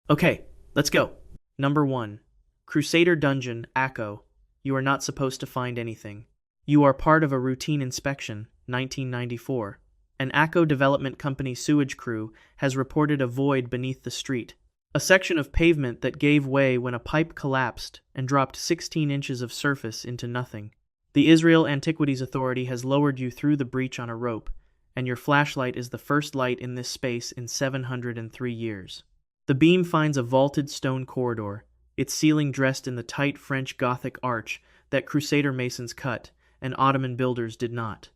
Okay, let's go. Number 1. Crusader Dungeon, Akko. You are not supposed to find anything. You are part of a routine inspection, 1994. An Akko Development Company sewage crew has reported a void beneath the street. A section of pavement that gave way when a pipe collapsed and dropped 16 inches of surface into nothing. The Israel Antiquities Authority has lowered you through the breach on a rope, and your flashlight is the first light in this space in 703 years. The beam finds a vaulted stone corridor, its ceiling dressed in the tight French Gothic arch that Crusader masons cut and Ottoman builders did not.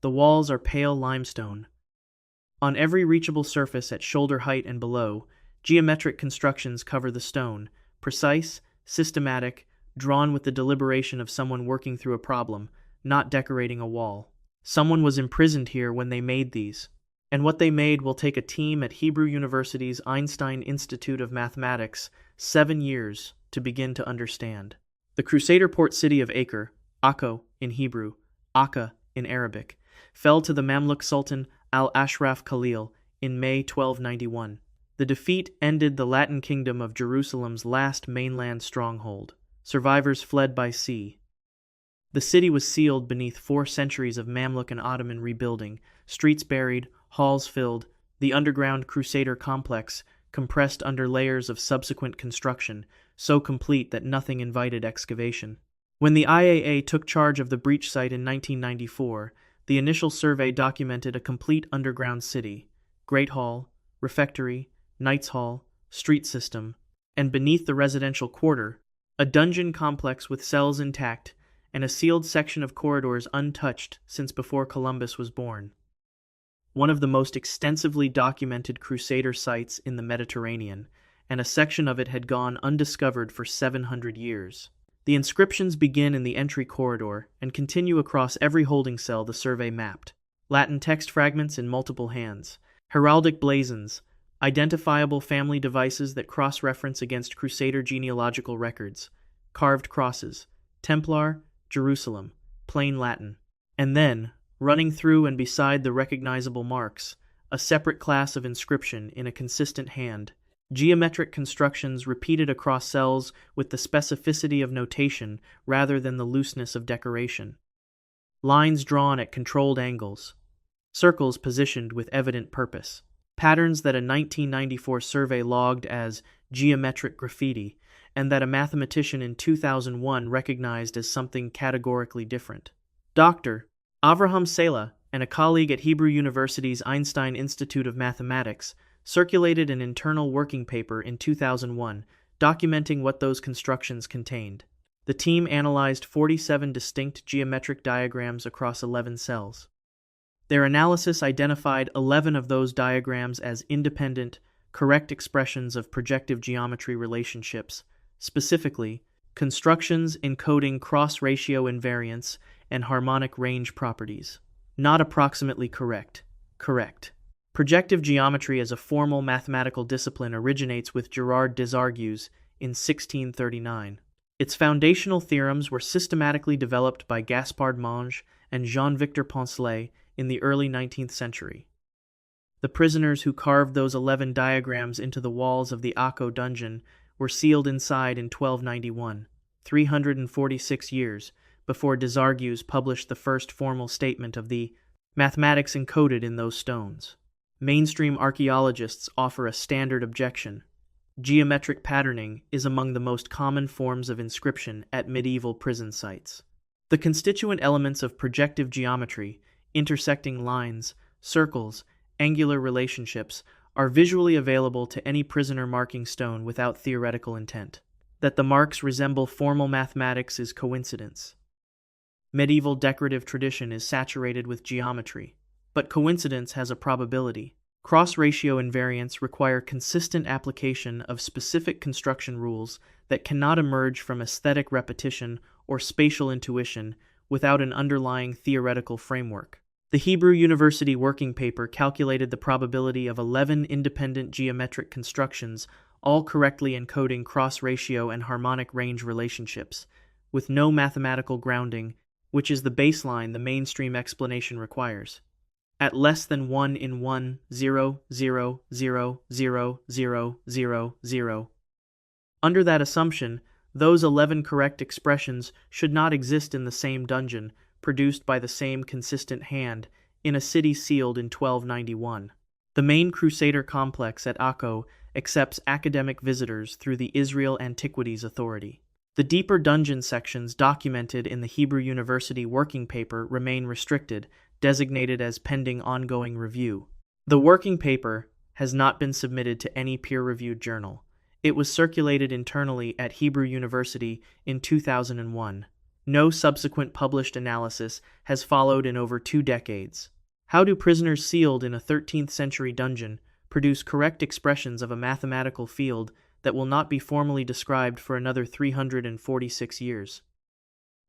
The walls are pale limestone. On every reachable surface at shoulder height and below, geometric constructions cover the stone, precise, systematic, drawn with the deliberation of someone working through a problem, not decorating a wall. Someone was imprisoned here when they made these. And what they made will take a team at Hebrew University's Einstein Institute of Mathematics 7 years to begin to understand. The Crusader port city of Acre, Akko in Hebrew, Akka in Arabic, fell to the Mamluk Sultan al-Ashraf Khalil in May 1291. The defeat ended the Latin kingdom of Jerusalem's last mainland stronghold. Survivors fled by sea. The city was sealed beneath 4 centuries of Mamluk and Ottoman rebuilding, streets buried, halls filled, the underground Crusader complex compressed under layers of subsequent construction, so complete that nothing invited excavation. When the IAA took charge of the breach site in 1994, the initial survey documented a complete underground city, Great Hall, refectory, Knights Hall, street system, and beneath the residential quarter, a dungeon complex with cells intact and a sealed section of corridors untouched since before Columbus was born. One of the most extensively documented Crusader sites in the Mediterranean, and a section of it had gone undiscovered for 700 years. The inscriptions begin in the entry corridor and continue across every holding cell the survey mapped. Latin text fragments in multiple hands, heraldic blazons, identifiable family devices that cross-reference against Crusader genealogical records, carved crosses, Templar, Jerusalem, plain Latin. And then, running through and beside the recognizable marks, a separate class of inscription in a consistent hand, geometric constructions repeated across cells with the specificity of notation rather than the looseness of decoration. Lines drawn at controlled angles, circles positioned with evident purpose, patterns that a 1994 survey logged as geometric graffiti and that a mathematician in 2001 recognized as something categorically different. Dr. Avraham Sela and a colleague at Hebrew University's Einstein Institute of Mathematics circulated an internal working paper in 2001 documenting what those constructions contained. The team analyzed 47 distinct geometric diagrams across 11 cells. Their analysis identified 11 of those diagrams as independent, correct expressions of projective geometry relationships, specifically, constructions encoding cross-ratio invariance and harmonic range properties. Not approximately correct. Correct. Projective geometry as a formal mathematical discipline originates with Gerard Desargues in 1639. Its foundational theorems were systematically developed by Gaspard Monge and Jean-Victor Poncelet in the early 19th century. The prisoners who carved those 11 diagrams into the walls of the Akko dungeon were sealed inside in 1291, 346 years before Desargues published the first formal statement of the mathematics encoded in those stones. Mainstream archaeologists offer a standard objection. Geometric patterning is among the most common forms of inscription at medieval prison sites. The constituent elements of projective geometry, intersecting lines, circles, angular relationships, are visually available to any prisoner marking stone without theoretical intent. That the marks resemble formal mathematics is coincidence. Medieval decorative tradition is saturated with geometry, but coincidence has a probability. Cross-ratio invariants require consistent application of specific construction rules that cannot emerge from aesthetic repetition or spatial intuition without an underlying theoretical framework. The Hebrew University working paper calculated the probability of 11 independent geometric constructions, all correctly encoding cross-ratio and harmonic range relationships, with no mathematical grounding, which is the baseline the mainstream explanation requires. at less than 1 in 1,000,000,000. Under that assumption, those 11 correct expressions should not exist in the same dungeon, produced by the same consistent hand, in a city sealed in 1291. The main Crusader complex at Akko accepts academic visitors through the Israel Antiquities Authority. The deeper dungeon sections documented in the Hebrew University working paper remain restricted, designated as pending ongoing review. The working paper has not been submitted to any peer-reviewed journal. It was circulated internally at Hebrew University in 2001. No subsequent published analysis has followed in over 2 decades. How do prisoners sealed in a 13th century dungeon produce correct expressions of a mathematical field that will not be formally described for another 346 years?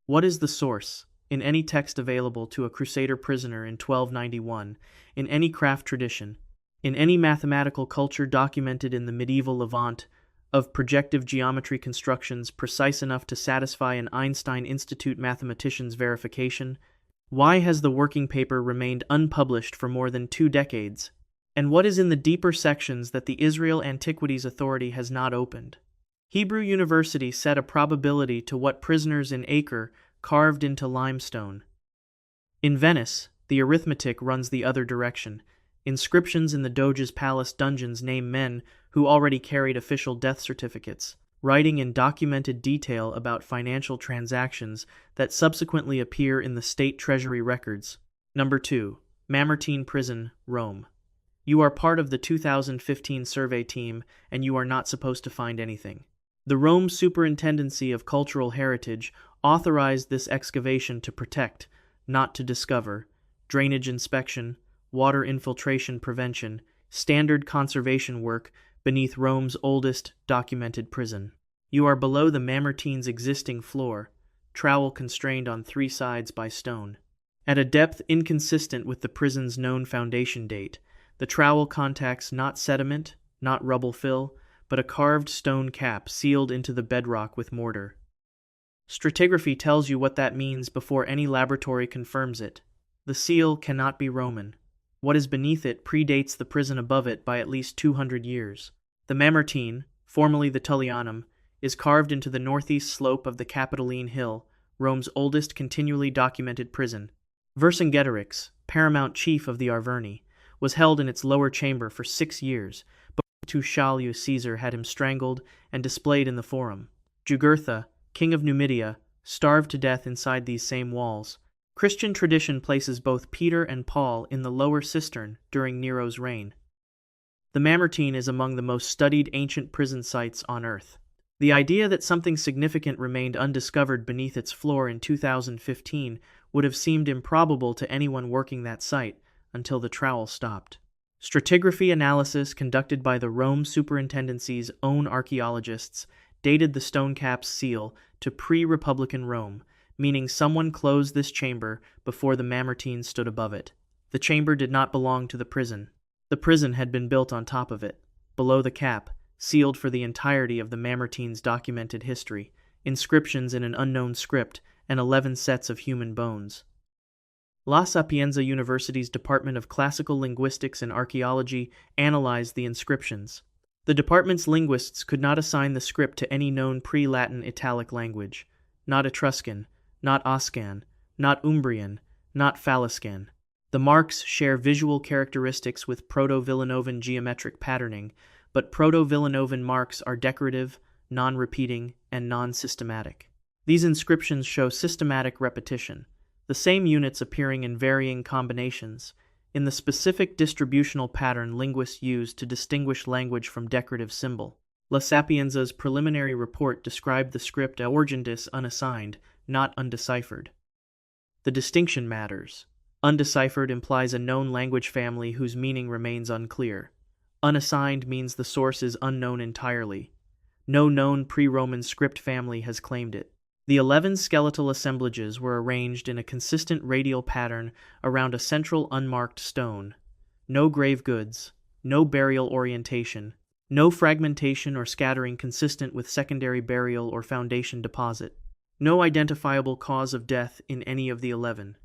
What is the source, in any text available to a Crusader prisoner in 1291, in any craft tradition, in any mathematical culture documented in the medieval Levant, of projective geometry constructions precise enough to satisfy an Einstein Institute mathematician's verification? Why has the working paper remained unpublished for more than 2 decades? And what is in the deeper sections that the Israel Antiquities Authority has not opened? Hebrew University set a probability to what prisoners in Acre carved into limestone. In Venice, the arithmetic runs the other direction. Inscriptions in the Doge's palace dungeons name men who already carried official death certificates, writing in documented detail about financial transactions that subsequently appear in the state treasury records. Number 2. Mamertine Prison, Rome. You are part of the 2015 survey team, and you are not supposed to find anything. The Rome Superintendency of Cultural Heritage authorized this excavation to protect, not to discover, drainage inspection, water infiltration prevention, standard conservation work beneath Rome's oldest documented prison. You are below the Mamertine's existing floor, trowel constrained on 3 sides by stone. At a depth inconsistent with the prison's known foundation date, the trowel contacts not sediment, not rubble fill, but a carved stone cap sealed into the bedrock with mortar. Stratigraphy tells you what that means before any laboratory confirms it. The seal cannot be Roman. What is beneath it predates the prison above it by at least 200 years. The Mamertine, formerly the Tullianum, is carved into the northeast slope of the Capitoline Hill, Rome's oldest continually documented prison. Vercingetorix, paramount chief of the Arverni, was held in its lower chamber for 6 years, but Tullus Caesar had him strangled and displayed in the Forum. Jugurtha, king of Numidia, starved to death inside these same walls. Christian tradition places both Peter and Paul in the lower cistern during Nero's reign. The Mamertine is among the most studied ancient prison sites on Earth. The idea that something significant remained undiscovered beneath its floor in 2015 would have seemed improbable to anyone working that site until the trowel stopped. Stratigraphy analysis conducted by the Rome Superintendency's own archaeologists dated the stone cap's seal to pre-Republican Rome, meaning someone closed this chamber before the Mamertine stood above it. The chamber did not belong to the prison. The prison had been built on top of it. Below the cap, sealed for the entirety of the Mamertine's documented history, inscriptions in an unknown script, and 11 sets of human bones. La Sapienza University's Department of Classical Linguistics and Archaeology analyzed the inscriptions. The department's linguists could not assign the script to any known pre-Latin Italic language, not Etruscan, not Oscan, not Umbrian, not Faliscan. The marks share visual characteristics with Proto-Villanovan geometric patterning, but Proto-Villanovan marks are decorative, non-repeating, and non-systematic. These inscriptions show systematic repetition, the same units appearing in varying combinations, in the specific distributional pattern linguists use to distinguish language from decorative symbol. La Sapienza's preliminary report described the script orgendis unassigned, not undeciphered. The distinction matters. Undeciphered implies a known language family whose meaning remains unclear. Unassigned means the source is unknown entirely. No known pre-Roman script family has claimed it. The 11 skeletal assemblages were arranged in a consistent radial pattern around a central unmarked stone. No grave goods, no burial orientation, no fragmentation or scattering consistent with secondary burial or foundation deposit. No identifiable cause of death in any of the 11.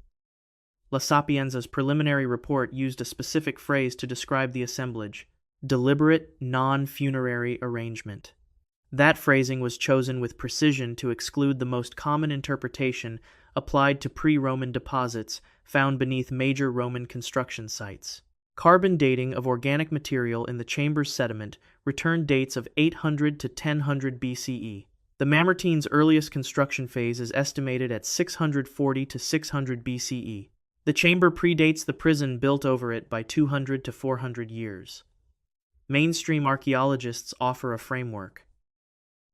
La Sapienza's preliminary report used a specific phrase to describe the assemblage: deliberate, non-funerary arrangement. That phrasing was chosen with precision to exclude the most common interpretation applied to pre-Roman deposits found beneath major Roman construction sites. Carbon dating of organic material in the chamber's sediment returned dates of 800 to 1000 BCE. The Mamertine's earliest construction phase is estimated at 640 to 600 BCE. The chamber predates the prison built over it by 200 to 400 years. Mainstream archaeologists offer a framework.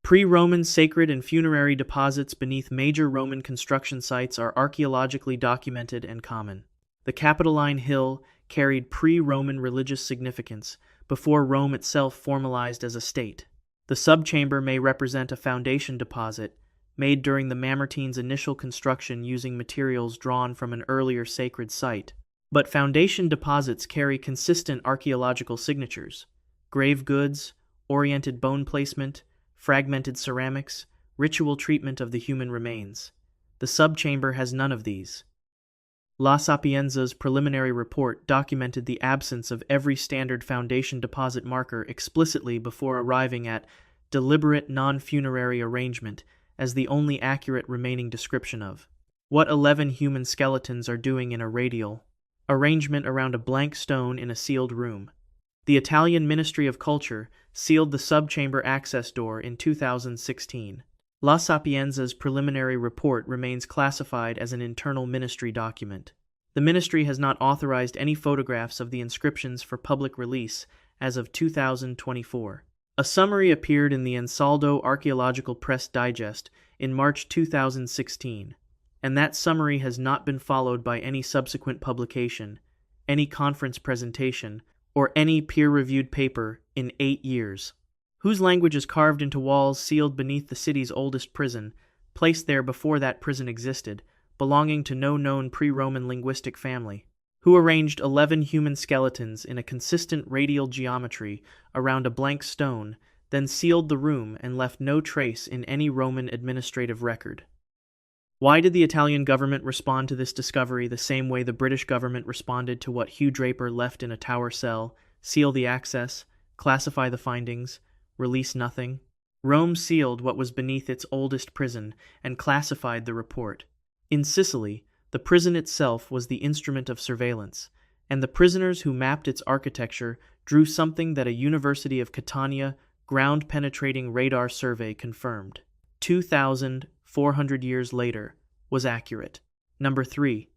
Pre-Roman sacred and funerary deposits beneath major Roman construction sites are archaeologically documented and common. The Capitoline Hill carried pre-Roman religious significance before Rome itself formalized as a state. The subchamber may represent a foundation deposit made during the Mamertine's initial construction using materials drawn from an earlier sacred site. But foundation deposits carry consistent archaeological signatures: grave goods, oriented bone placement, fragmented ceramics, ritual treatment of the human remains. The subchamber has none of these. La Sapienza's preliminary report documented the absence of every standard foundation deposit marker explicitly before arriving at deliberate non-funerary arrangement as the only accurate remaining description of what 11 human skeletons are doing in a radial arrangement around a blank stone in a sealed room. The Italian Ministry of Culture sealed the subchamber access door in 2016. La Sapienza's preliminary report remains classified as an internal ministry document. The ministry has not authorized any photographs of the inscriptions for public release as of 2024. A summary appeared in the Ansaldo Archaeological Press Digest in March 2016, and that summary has not been followed by any subsequent publication, any conference presentation, or any peer-reviewed paper in 8 years. Whose language is carved into walls sealed beneath the city's oldest prison, placed there before that prison existed, belonging to no known pre-Roman linguistic family? Who arranged 11 human skeletons in a consistent radial geometry around a blank stone, then sealed the room and left no trace in any Roman administrative record? Why did the Italian government respond to this discovery the same way the British government responded to what Hugh Draper left in a tower cell: seal the access, classify the findings, release nothing? Rome sealed what was beneath its oldest prison and classified the report. In Sicily, the prison itself was the instrument of surveillance, and the prisoners who mapped its architecture drew something that a University of Catania ground-penetrating radar survey confirmed. 2,400 years later was accurate. Number 3.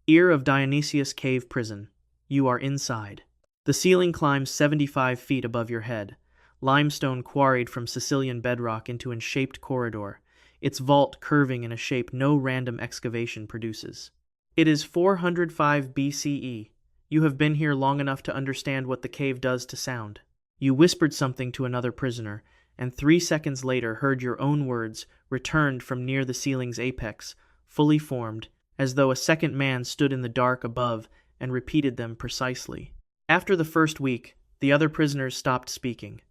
Ear of Dionysius Cave Prison. You are inside. The ceiling climbs 75 feet above your head. Limestone quarried from Sicilian bedrock into an shaped corridor, its vault curving in a shape no random excavation produces. It is 405 BCE. You have been here long enough to understand what the cave does to sound. You whispered something to another prisoner, and 3 seconds later heard your own words returned from near the ceiling's apex, fully formed, as though a second man stood in the dark above and repeated them precisely. After the first week, the other prisoners stopped speaking.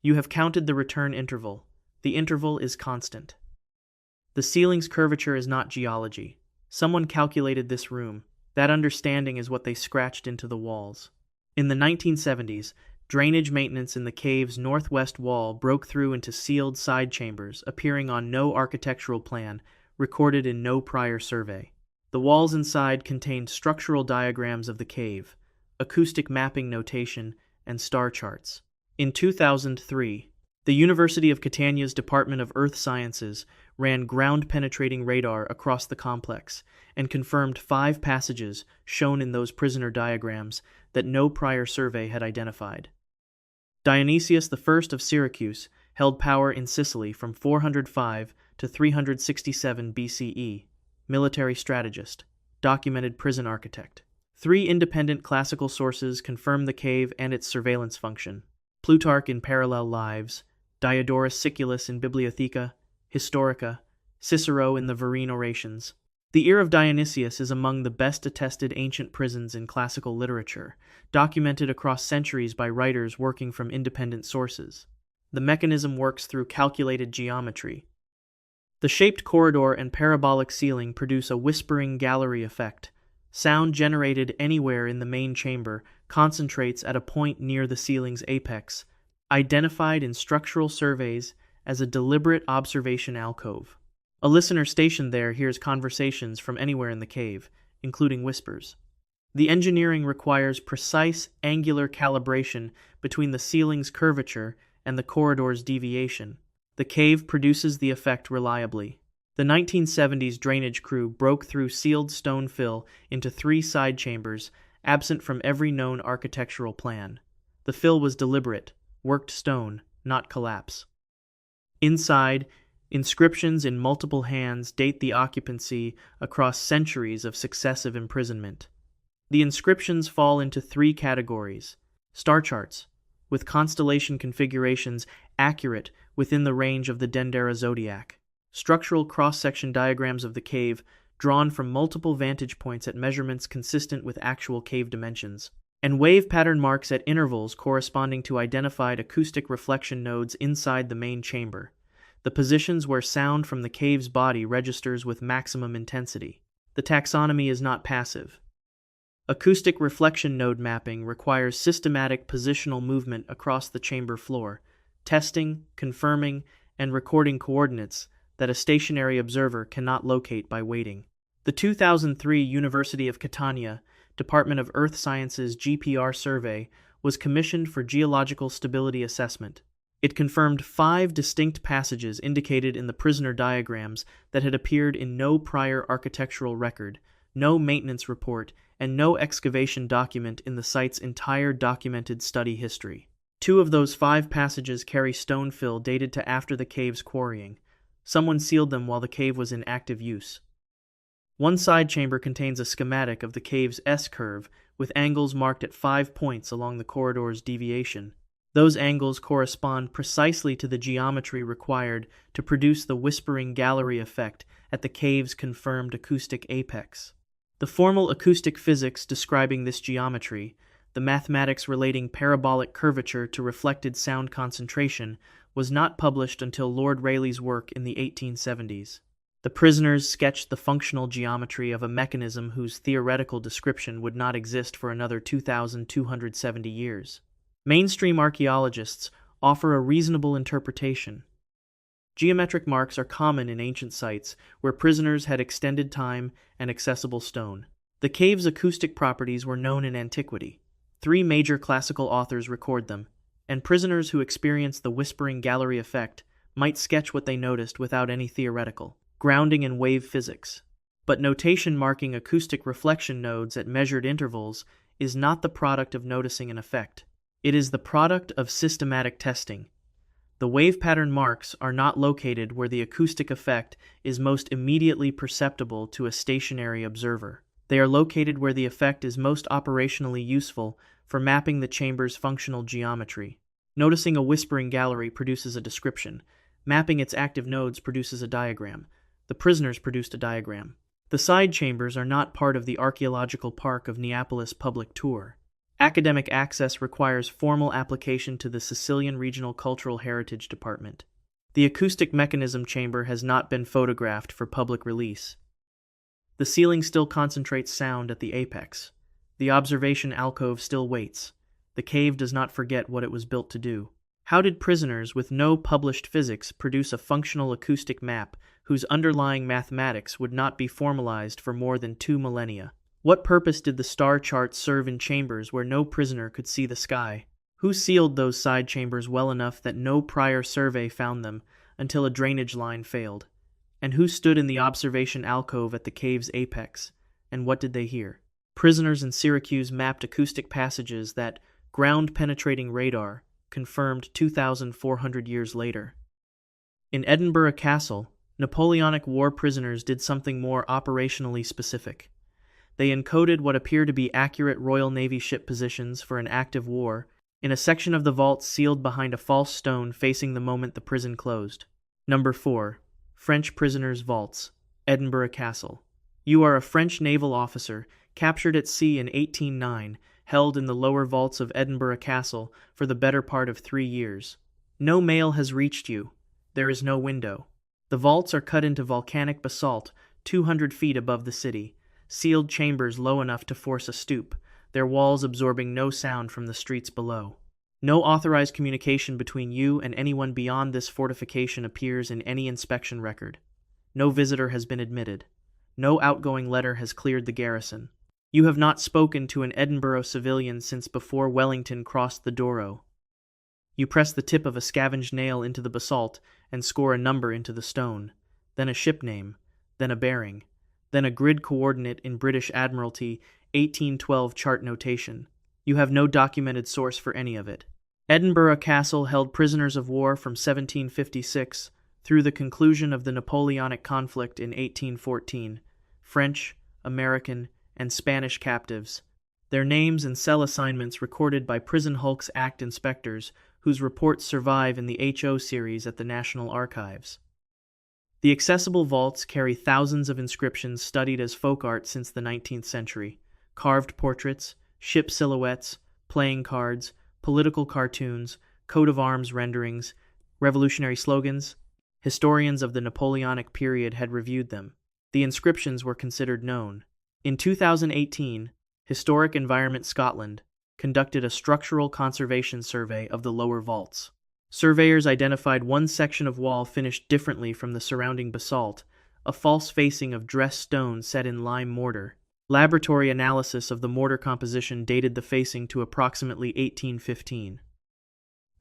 You have counted the return interval. The interval is constant. The ceiling's curvature is not geology. Someone calculated this room. That understanding is what they scratched into the walls. In the 1970s, drainage maintenance in the cave's northwest wall broke through into sealed side chambers, appearing on no architectural plan, recorded in no prior survey. The walls inside contained structural diagrams of the cave, acoustic mapping notation, and star charts. In 2003, the University of Catania's Department of Earth Sciences ran ground-penetrating radar across the complex and confirmed 5 passages shown in those prisoner diagrams that no prior survey had identified. Dionysius I of Syracuse held power in Sicily from 405 to 367 BCE, military strategist, documented prison architect. 3 independent classical sources confirm the cave and its surveillance function: Plutarch in Parallel Lives, Diodorus Siculus in Bibliotheca Historica, Cicero in the Verrine Orations. The Ear of Dionysius is among the best attested ancient prisons in classical literature, documented across centuries by writers working from independent sources. The mechanism works through calculated geometry. The shaped corridor and parabolic ceiling produce a whispering gallery effect, Sound generated anywhere in the main chamber concentrates at a point near the ceiling's apex, identified in structural surveys as a deliberate observation alcove. A listener stationed there hears conversations from anywhere in the cave, including whispers. The engineering requires precise angular calibration between the ceiling's curvature and the corridor's deviation. The cave produces the effect reliably. The 1970s drainage crew broke through sealed stone fill into 3 side chambers, absent from every known architectural plan. The fill was deliberate, worked stone, not collapse. Inside, inscriptions in multiple hands date the occupancy across centuries of successive imprisonment. The inscriptions fall into 3 categories: star charts, with constellation configurations accurate within the range of the Dendera zodiac; structural cross-section diagrams of the cave drawn from multiple vantage points at measurements consistent with actual cave dimensions; and wave pattern marks at intervals corresponding to identified acoustic reflection nodes inside the main chamber, the positions where sound from the cave's body registers with maximum intensity. The taxonomy is not passive. Acoustic reflection node mapping requires systematic positional movement across the chamber floor, testing, confirming, and recording coordinates that a stationary observer cannot locate by waiting. The 2003 University of Catania Department of Earth Sciences GPR survey was commissioned for geological stability assessment. It confirmed 5 distinct passages indicated in the prisoner diagrams that had appeared in no prior architectural record, no maintenance report, and no excavation document in the site's entire documented study history. 2 of those 5 passages carry stone fill dated to after the cave's quarrying. Someone sealed them while the cave was in active use. One side chamber contains a schematic of the cave's S-curve with angles marked at 5 points along the corridor's deviation. Those angles correspond precisely to the geometry required to produce the whispering gallery effect at the cave's confirmed acoustic apex. The formal acoustic physics describing this geometry, the mathematics relating parabolic curvature to reflected sound concentration, was not published until Lord Rayleigh's work in the 1870s. The prisoners sketched the functional geometry of a mechanism whose theoretical description would not exist for another 2,270 years. Mainstream archaeologists offer a reasonable interpretation. Geometric marks are common in ancient sites where prisoners had extended time and accessible stone. The cave's acoustic properties were known in antiquity. 3 major classical authors record them, and prisoners who experienced the whispering gallery effect might sketch what they noticed without any theoretical grounding in wave physics. But notation marking acoustic reflection nodes at measured intervals is not the product of noticing an effect. It is the product of systematic testing. The wave pattern marks are not located where the acoustic effect is most immediately perceptible to a stationary observer. They are located where the effect is most operationally useful for mapping the chamber's functional geometry. Noticing a whispering gallery produces a description. Mapping its active nodes produces a diagram. The prisoners produced a diagram. The side chambers are not part of the Archaeological Park of Neapolis public tour. Academic access requires formal application to the Sicilian Regional Cultural Heritage Department. The acoustic mechanism chamber has not been photographed for public release. The ceiling still concentrates sound at the apex. The observation alcove still waits. The cave does not forget what it was built to do. How did prisoners with no published physics produce a functional acoustic map whose underlying mathematics would not be formalized for more than 2 millennia? What purpose did the star charts serve in chambers where no prisoner could see the sky? Who sealed those side chambers well enough that no prior survey found them until a drainage line failed? And who stood in the observation alcove at the cave's apex? And what did they hear? Prisoners in Syracuse mapped acoustic passages that ground-penetrating radar confirmed 2,400 years later. In Edinburgh Castle, Napoleonic War prisoners did something more operationally specific. They encoded what appear to be accurate Royal Navy ship positions for an active war in a section of the vault sealed behind a false stone facing the moment the prison closed. Number 4. French Prisoners' Vaults, Edinburgh Castle. You are a French naval officer captured at sea in 1809, held in the lower vaults of Edinburgh Castle for the better part of 3 years. No mail has reached you. There is no window. The vaults are cut into volcanic basalt 200 feet above the city. sealed chambers low enough to force a stoop, their walls absorbing no sound from the streets below. No authorized communication between you and anyone beyond this fortification appears in any inspection record. No visitor has been admitted. No outgoing letter has cleared the garrison. You have not spoken to an Edinburgh civilian since before Wellington crossed the Douro. You press the tip of a scavenged nail into the basalt and score a number into the stone, then a ship name, then a bearing, then a grid coordinate in British Admiralty 1812 chart notation. You have no documented source for any of it. Edinburgh Castle held prisoners of war from 1756 through the conclusion of the Napoleonic conflict in 1814, French, American, and Spanish captives. Their names and cell assignments recorded by Prison Hulks Act inspectors whose reports survive in the HO series at the National Archives. The accessible vaults carry thousands of inscriptions studied as folk art since the 19th century, carved portraits, ship silhouettes, playing cards, political cartoons, coat of arms renderings, revolutionary slogans. Historians of the Napoleonic period had reviewed them. The inscriptions were considered known. In 2018, Historic Environment Scotland conducted a structural conservation survey of the lower vaults. Surveyors identified one section of wall finished differently from the surrounding basalt, a false facing of dressed stone set in lime mortar. Laboratory analysis of the mortar composition dated the facing to approximately 1815.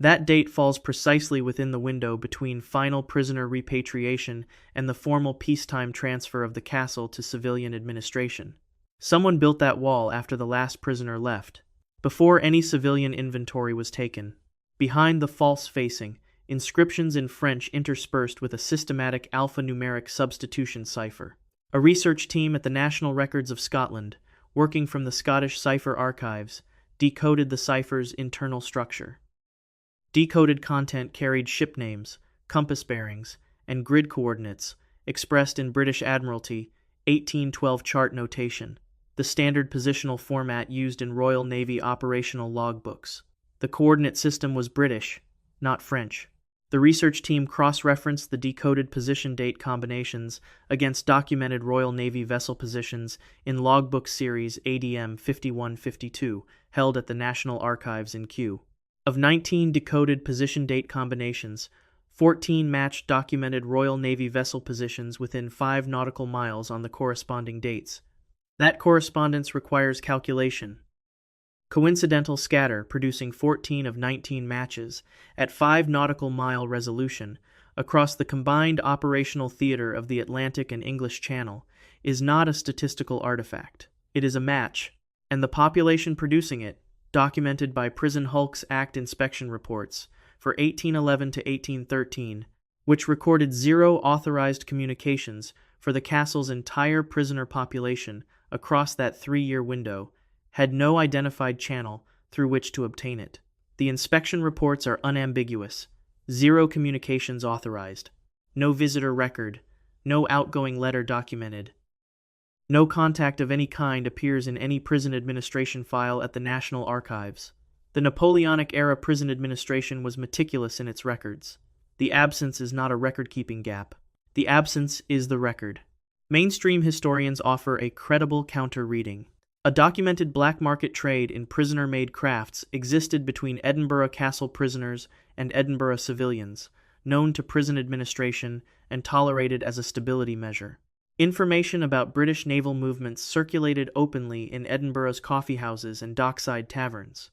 That date falls precisely within the window between final prisoner repatriation and the formal peacetime transfer of the castle to civilian administration. Someone built that wall after the last prisoner left, before any civilian inventory was taken. Behind the false facing, inscriptions in French interspersed with a systematic alphanumeric substitution cipher. A research team at the National Records of Scotland, working from the Scottish Cipher Archives, decoded the cipher's internal structure. Decoded content carried ship names, compass bearings, and grid coordinates, expressed in British Admiralty 1812 chart notation, the standard positional format used in Royal Navy operational logbooks. The coordinate system was British, not French. The research team cross-referenced the decoded position date combinations against documented Royal Navy vessel positions in Logbook Series ADM 5152, held at the National Archives in Kew. Of 19 decoded position date combinations, 14 matched documented Royal Navy vessel positions within 5 nautical miles on the corresponding dates. That correspondence requires calculation. Coincidental scatter producing 14 of 19 matches at 5 nautical mile resolution across the combined operational theater of the Atlantic and English Channel is not a statistical artifact. It is a match, and the population producing it, documented by Prison Hulks Act inspection reports for 1811 to 1813, which recorded 0 authorized communications for the castle's entire prisoner population across that 3-year window, had no identified channel through which to obtain it. The inspection reports are unambiguous. 0 communications authorized. No visitor record. No outgoing letter documented. No contact of any kind appears in any prison administration file at the National Archives. The Napoleonic-era prison administration was meticulous in its records. The absence is not a record-keeping gap. The absence is the record. Mainstream historians offer a credible counter-reading. A documented black market trade in prisoner-made crafts existed between Edinburgh Castle prisoners and Edinburgh civilians, known to prison administration and tolerated as a stability measure. Information about British naval movements circulated openly in Edinburgh's coffeehouses and dockside taverns.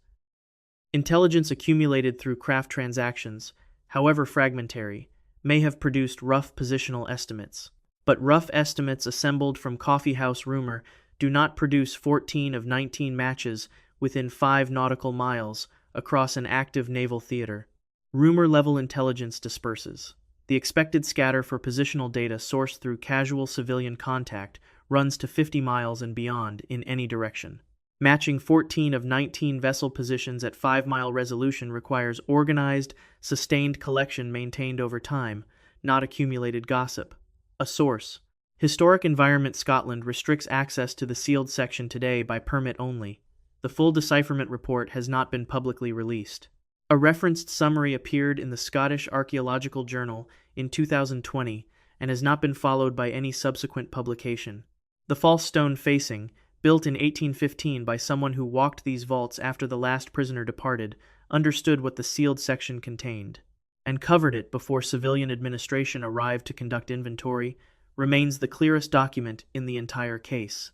Intelligence accumulated through craft transactions, however fragmentary, may have produced rough positional estimates. But rough estimates assembled from coffeehouse rumor do not produce 14 of 19 matches within 5 nautical miles across an active naval theater. Rumor-level intelligence disperses. The expected scatter for positional data sourced through casual civilian contact runs to 50 miles and beyond in any direction. Matching 14 of 19 vessel positions at 5-mile resolution requires organized, sustained collection maintained over time, not accumulated gossip. A source. Historic Environment Scotland restricts access to the sealed section today by permit only. The full decipherment report has not been publicly released. A referenced summary appeared in the Scottish Archaeological Journal in 2020 and has not been followed by any subsequent publication. The false stone facing, built in 1815 by someone who walked these vaults after the last prisoner departed, understood what the sealed section contained, and covered it before civilian administration arrived to conduct inventory, remains the clearest document in the entire case.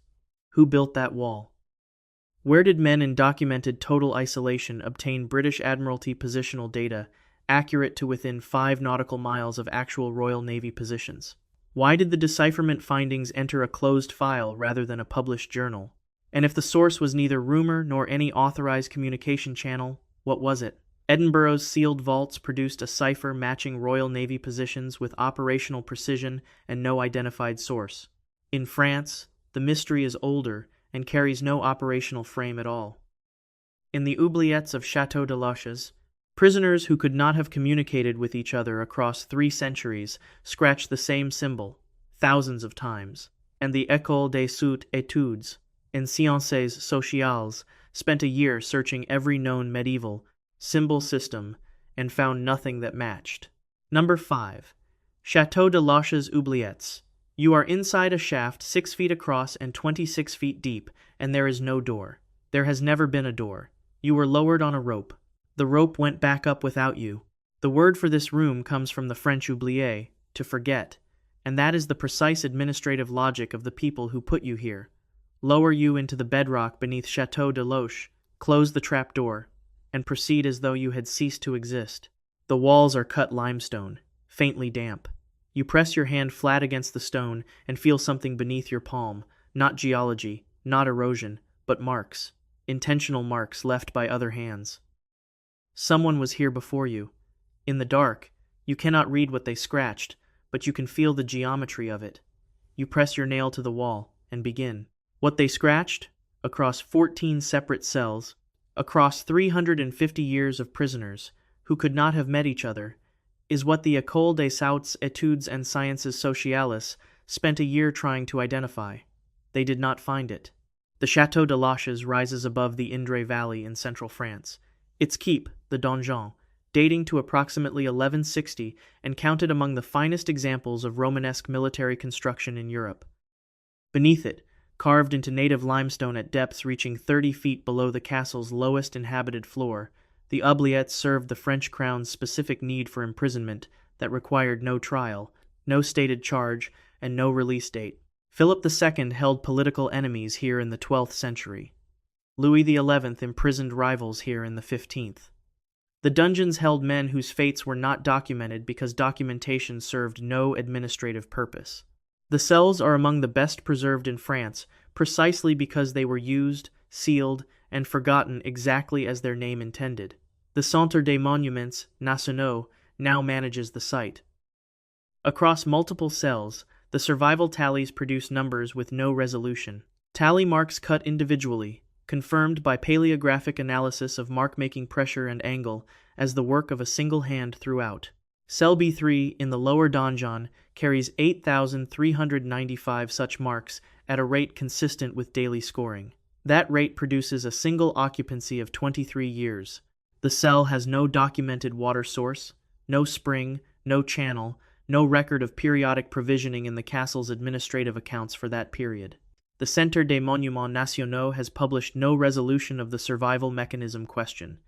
Who built that wall? Where did men in documented total isolation obtain British Admiralty positional data accurate to within 5 nautical miles of actual Royal Navy positions? Why did the decipherment findings enter a closed file rather than a published journal? And if the source was neither rumor nor any authorized communication channel, what was it? Edinburgh's sealed vaults produced a cipher matching Royal Navy positions with operational precision and no identified source. In France, the mystery is older and carries no operational frame at all. In the oubliettes of Château de Loches, prisoners who could not have communicated with each other across 3 centuries scratched the same symbol thousands of times, and the École des Hautes Études and Sciences Sociales spent a year searching every known medieval symbol system and found nothing that matched. Number 5. Château de Loches oubliettes. You are inside a shaft 6 feet across and 26 feet deep, and there is no door. There has never been a door. You were lowered on a rope. The rope went back up without you. The word for this room comes from the French oublier, to forget, and that is the precise administrative logic of the people who put you here. Lower you into the bedrock beneath Château de Loches, close the trap door, and proceed as though you had ceased to exist. The walls are cut limestone, faintly damp. You press your hand flat against the stone and feel something beneath your palm, not geology, not erosion, but marks, intentional marks left by other hands. Someone was here before you. In the dark, you cannot read what they scratched, but you can feel the geometry of it. You press your nail to the wall and begin. What they scratched, across 14 separate cells, across 350 years of prisoners who could not have met each other, is what the École des Hautes Études and Sciences Sociales spent a year trying to identify. They did not find it. The Château de Loches rises above the Indre Valley in central France. Its keep, the donjon, dating to approximately 1160 and counted among the finest examples of Romanesque military construction in Europe. Beneath it, carved into native limestone at depths reaching 30 feet below the castle's lowest inhabited floor, the oubliettes served the French crown's specific need for imprisonment that required no trial, no stated charge, and no release date. Philip II held political enemies here in the 12th century. Louis XI imprisoned rivals here in the 15th. The dungeons held men whose fates were not documented because documentation served no administrative purpose. The cells are among the best preserved in France precisely because they were used, sealed, and forgotten exactly as their name intended. The Centre des Monuments Nationaux now manages the site. Across multiple cells, the survival tallies produce numbers with no resolution. Tally marks cut individually, confirmed by paleographic analysis of mark-making pressure and angle as the work of a single hand throughout. Cell B3 in the lower donjon carries 8,395 such marks at a rate consistent with daily scoring. That rate produces a single occupancy of 23 years. The cell has no documented water source, no spring, no channel, no record of periodic provisioning in the castle's administrative accounts for that period. The Centre des Monuments Nationaux has published no resolution of the survival mechanism question.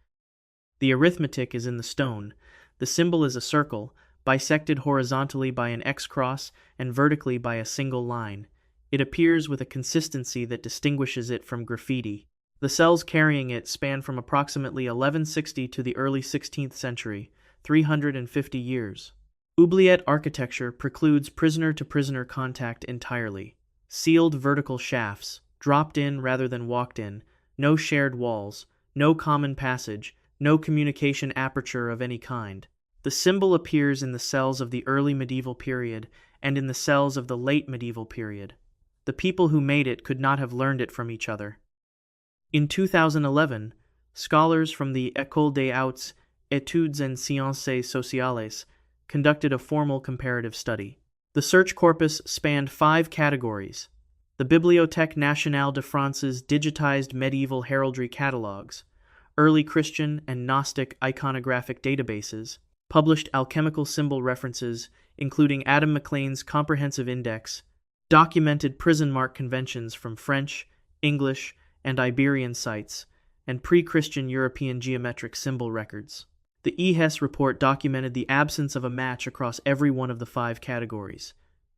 The arithmetic is in the stone. The symbol is a circle, bisected horizontally by an X-cross and vertically by a single line. It appears with a consistency that distinguishes it from graffiti. The cells carrying it span from approximately 1160 to the early 16th century, 350 years. Oubliette architecture precludes prisoner-to-prisoner contact entirely. Sealed vertical shafts, dropped in rather than walked in, no shared walls, no common passage, no communication aperture of any kind. The symbol appears in the cells of the early medieval period and in the cells of the late medieval period. The people who made it could not have learned it from each other. In 2011, scholars from the École des Hautes Études and Sciences Sociales conducted a formal comparative study. The search corpus spanned 5 categories: the Bibliothèque Nationale de France's digitized medieval heraldry catalogues, early Christian and Gnostic iconographic databases, published alchemical symbol references, including Adam MacLean's comprehensive index, documented prison mark conventions from French, English, and Iberian sites, and pre-Christian European geometric symbol records. The EHES report documented the absence of a match across every one of the 5 categories.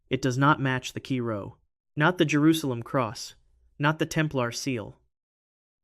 It does not match the key row. Not the Jerusalem cross, not the Templar seal,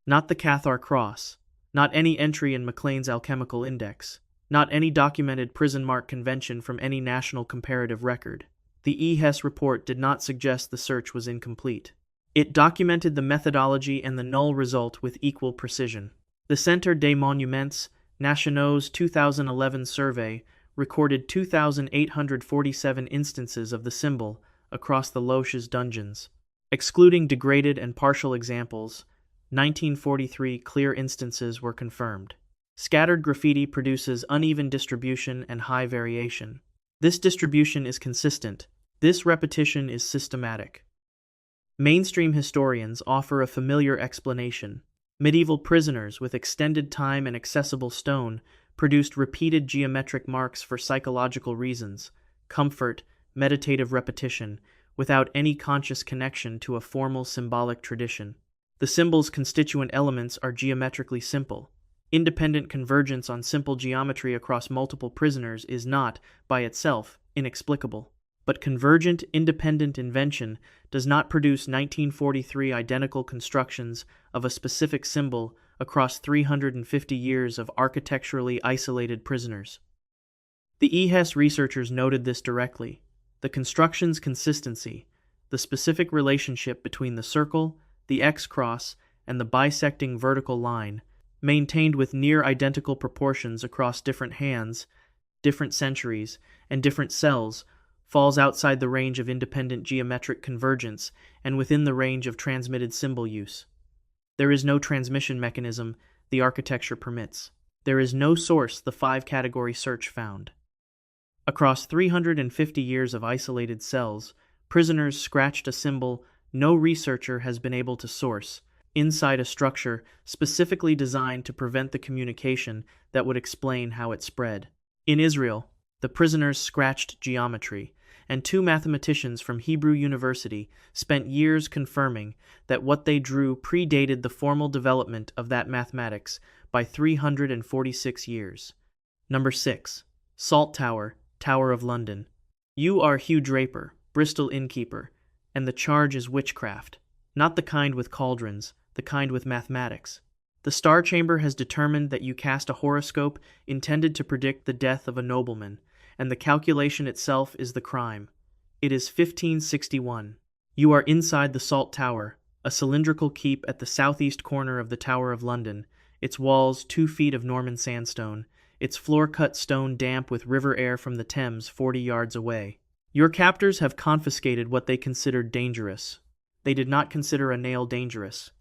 not the Cathar cross, not any entry in Maclean's alchemical index, not any documented prison mark convention from any national comparative record. The EHES report did not suggest the search was incomplete. It documented the methodology and the null result with equal precision. The Centre des Monuments Nationaux 2011 survey recorded 2,847 instances of the symbol across the Loches dungeons. Excluding degraded and partial examples, 1943 clear instances were confirmed. Scattered graffiti produces uneven distribution and high variation. This distribution is consistent. This repetition is systematic. Mainstream historians offer a familiar explanation. Medieval prisoners with extended time and accessible stone produced repeated geometric marks for psychological reasons, comfort, meditative repetition, without any conscious connection to a formal symbolic tradition. The symbol's constituent elements are geometrically simple. Independent convergence on simple geometry across multiple prisoners is not, by itself, inexplicable. But convergent, independent invention does not produce 1943 identical constructions of a specific symbol across 350 years of architecturally isolated prisoners. The EHES researchers noted this directly. The construction's consistency, the specific relationship between the circle, the X-cross, and the bisecting vertical line, maintained with near-identical proportions across different hands, different centuries, and different cells, falls outside the range of independent geometric convergence and within the range of transmitted symbol use. There is no transmission mechanism the architecture permits. There is no source the 5-category search found. Across 350 years of isolated cells, prisoners scratched a symbol no researcher has been able to source, inside a structure specifically designed to prevent the communication that would explain how it spread. In Israel, the prisoners scratched geometry, and 2 mathematicians from Hebrew University spent years confirming that what they drew predated the formal development of that mathematics by 346 years. Number 6. Salt Tower, Tower of London. You are Hugh Draper, Bristol innkeeper, and the charge is witchcraft. Not the kind with cauldrons, the kind with mathematics. The Star Chamber has determined that you cast a horoscope intended to predict the death of a nobleman, and the calculation itself is the crime. It is 1561. You are inside the Salt Tower, a cylindrical keep at the southeast corner of the Tower of London, its walls 2 feet of Norman sandstone, its floor-cut stone damp with river air from the Thames 40 yards away. Your captors have confiscated what they considered dangerous. They did not consider a nail dangerous.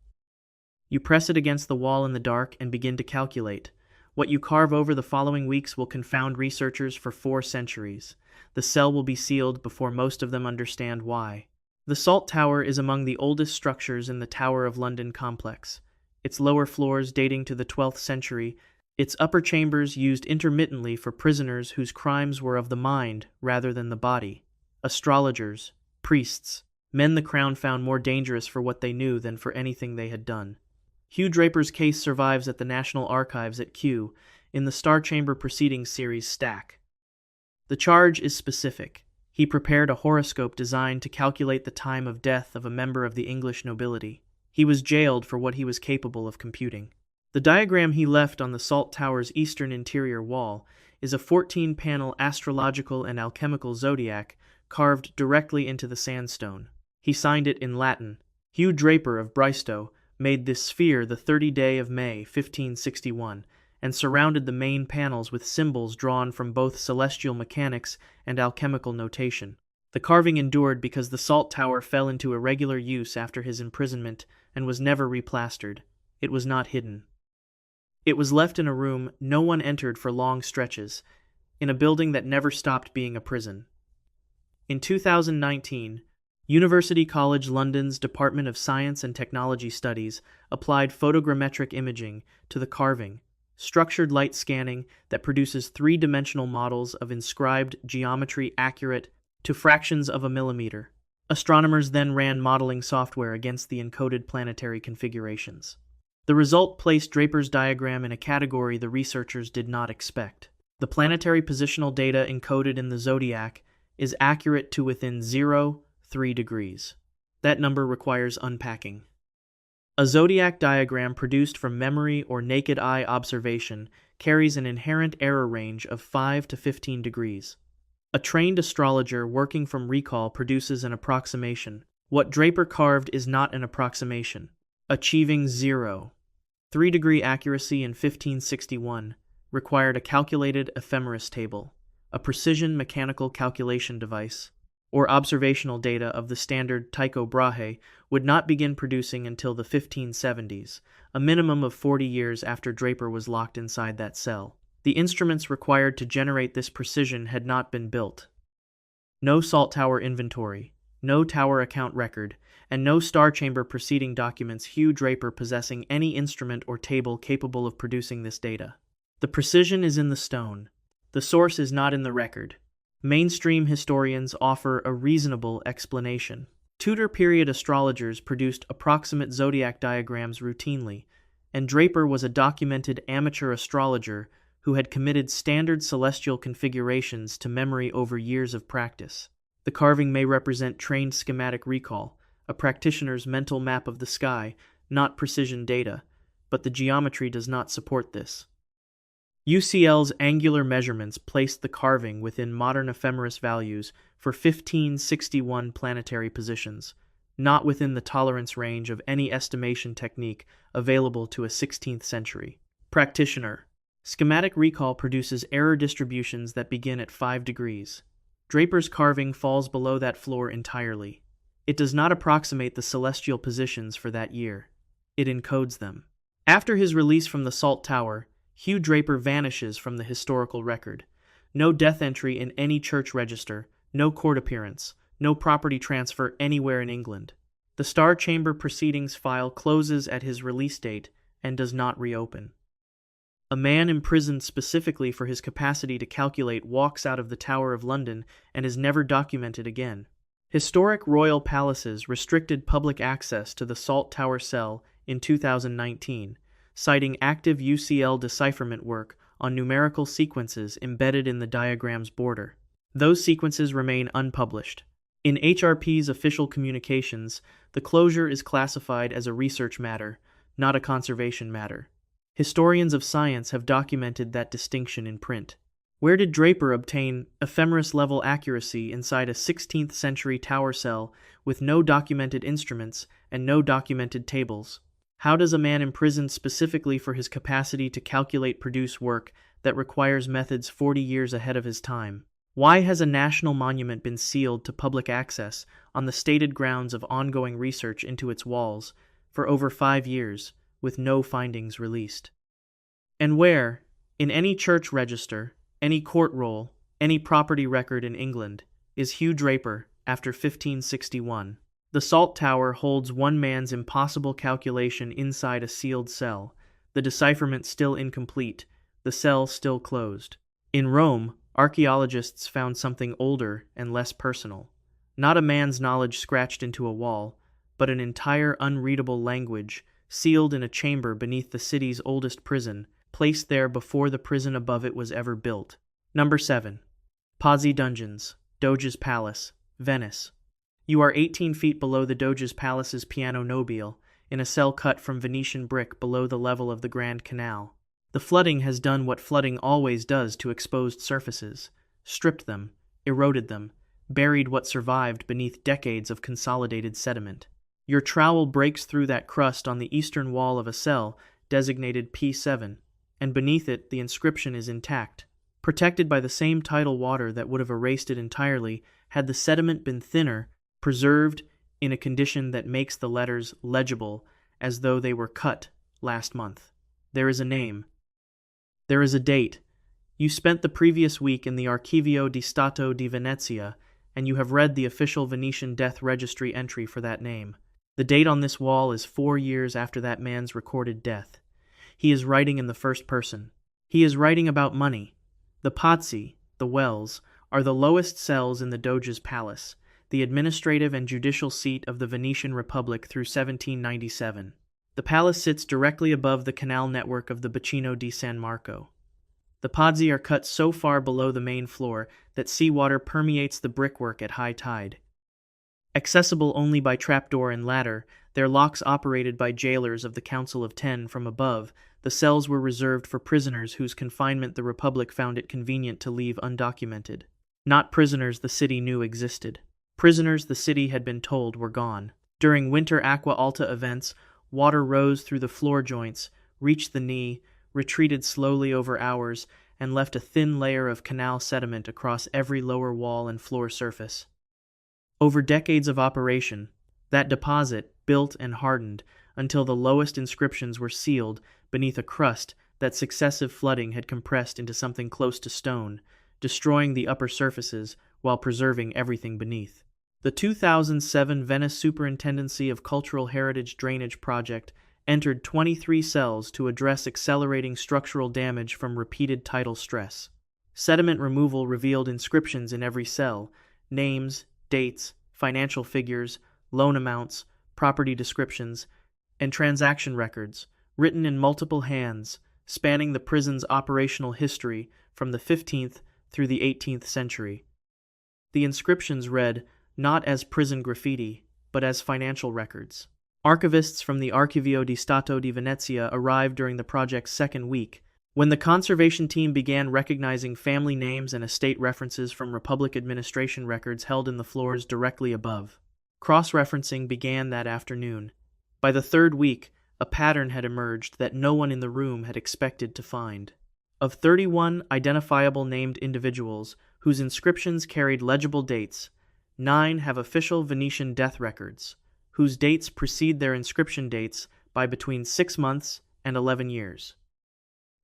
You press it against the wall in the dark and begin to calculate. What you carve over the following weeks will confound researchers for 4 centuries. The cell will be sealed before most of them understand why. The Salt Tower is among the oldest structures in the Tower of London complex. Its lower floors dating to the 12th century, its upper chambers used intermittently for prisoners whose crimes were of the mind rather than the body. Astrologers, priests, men the Crown found more dangerous for what they knew than for anything they had done. Hugh Draper's case survives at the National Archives at Kew, in the Star Chamber Proceedings series Stack. The charge is specific. He prepared a horoscope designed to calculate the time of death of a member of the English nobility. He was jailed for what he was capable of computing. The diagram he left on the Salt Tower's eastern interior wall is a 14-panel astrological and alchemical zodiac carved directly into the sandstone. He signed it in Latin. Hugh Draper of Bristow made this sphere the 30th day of May, 1561, and surrounded the main panels with symbols drawn from both celestial mechanics and alchemical notation. The carving endured because the Salt Tower fell into irregular use after his imprisonment and was never replastered. It was not hidden. It was left in a room no one entered for long stretches, in a building that never stopped being a prison. In 2019, University College London's Department of Science and Technology Studies applied photogrammetric imaging to the carving, structured light scanning that produces 3-dimensional models of inscribed geometry accurate to fractions of a millimeter. Astronomers then ran modeling software against the encoded planetary configurations. The result placed Draper's diagram in a category the researchers did not expect. The planetary positional data encoded in the zodiac is accurate to within 0.3 degrees. That number requires unpacking. A zodiac diagram produced from memory or naked eye observation carries an inherent error range of 5 to 15 degrees. A trained astrologer working from recall produces an approximation. What Draper carved is not an approximation, achieving 0.3-degree accuracy in 1561 required a calculated ephemeris table, a precision mechanical calculation device, or observational data of the standard Tycho Brahe would not begin producing until the 1570s, a minimum of 40 years after Draper was locked inside that cell. The instruments required to generate this precision had not been built. No salt tower inventory, no tower account record, and no star chamber proceeding documents Hugh Draper possessing any instrument or table capable of producing this data. The precision is in the stone. The source is not in the record. Mainstream historians offer a reasonable explanation. Tudor period astrologers produced approximate zodiac diagrams routinely, and Draper was a documented amateur astrologer who had committed standard celestial configurations to memory over years of practice. The carving may represent trained schematic recall, a practitioner's mental map of the sky, not precision data, but the geometry does not support this. UCL's angular measurements placed the carving within modern ephemeris values for 1561 planetary positions, not within the tolerance range of any estimation technique available to a 16th century practitioner. Schematic recall produces error distributions that begin at 5 degrees. Draper's carving falls below that floor entirely. It does not approximate the celestial positions for that year. It encodes them. After his release from the Salt Tower, Hugh Draper vanishes from the historical record. No death entry in any church register, no court appearance, no property transfer anywhere in England. The Star Chamber Proceedings file closes at his release date and does not reopen. A man imprisoned specifically for his capacity to calculate walks out of the Tower of London and is never documented again. Historic royal palaces restricted public access to the Salt Tower cell in 2019, citing active UCL decipherment work on numerical sequences embedded in the diagram's border. Those sequences remain unpublished. In HRP's official communications, the closure is classified as a research matter, not a conservation matter. Historians of science have documented that distinction in print. Where did Draper obtain ephemeris-level accuracy inside a 16th century tower cell with no documented instruments and no documented tables? How does a man imprisoned specifically for his capacity to calculate produce work that requires methods 40 years ahead of his time? Why has a national monument been sealed to public access on the stated grounds of ongoing research into its walls for over 5 years, with no findings released? And where, in any church register, any court roll, any property record in England, is Hugh Draper after 1561? The Salt Tower holds one man's impossible calculation inside a sealed cell, the decipherment still incomplete, the cell still closed. In Rome, archaeologists found something older and less personal. Not a man's knowledge scratched into a wall, but an entire unreadable language, sealed in a chamber beneath the city's oldest prison, placed there before the prison above it was ever built. Number 7. Pazzi Dungeons, Doge's Palace, Venice. You are 18 feet below the Doge's Palace's piano nobile, in a cell cut from Venetian brick below the level of the Grand Canal. The flooding has done what flooding always does to exposed surfaces, stripped them, eroded them, buried what survived beneath decades of consolidated sediment. Your trowel breaks through that crust on the eastern wall of a cell designated P7, and beneath it the inscription is intact, protected by the same tidal water that would have erased it entirely had the sediment been thinner, preserved in a condition that makes the letters legible as though they were cut last month. There is a name. There is a date. You spent the previous week in the Archivio di Stato di Venezia, and you have read the official Venetian death registry entry for that name. The date on this wall is 4 years after that man's recorded death. He is writing in the first person. He is writing about money. The Pazzi, the wells, are the lowest cells in the Doge's palace. the administrative and judicial seat of the Venetian Republic through 1797. The palace sits directly above the canal network of the Bacino di San Marco. The pozzi are cut so far below the main floor that seawater permeates the brickwork at high tide. Accessible only by trapdoor and ladder, their locks operated by jailers of the Council of Ten from above, the cells were reserved for prisoners whose confinement the Republic found it convenient to leave undocumented. Not prisoners the city knew existed. Prisoners the city had been told were gone. During winter aqua alta events, water rose through the floor joints, reached the knee, retreated slowly over hours, and left a thin layer of canal sediment across every lower wall and floor surface. Over decades of operation, that deposit built and hardened until the lowest inscriptions were sealed beneath a crust that successive flooding had compressed into something close to stone, destroying the upper surfaces while preserving everything beneath. The 2007 Venice Superintendency of Cultural Heritage Drainage Project entered 23 cells to address accelerating structural damage from repeated tidal stress. Sediment removal revealed inscriptions in every cell, names, dates, financial figures, loan amounts, property descriptions, and transaction records, written in multiple hands, spanning the prison's operational history from the 15th through the 18th century. The inscriptions read not as prison graffiti, but as financial records. Archivists from the Archivio di Stato di Venezia arrived during the project's second week, when the conservation team began recognizing family names and estate references from Republic administration records held in the floors directly above. Cross-referencing began that afternoon. By the third week, a pattern had emerged that no one in the room had expected to find. Of 31 identifiable named individuals whose inscriptions carried legible dates, 9 have official Venetian death records, whose dates precede their inscription dates by between 6 months and 11 years.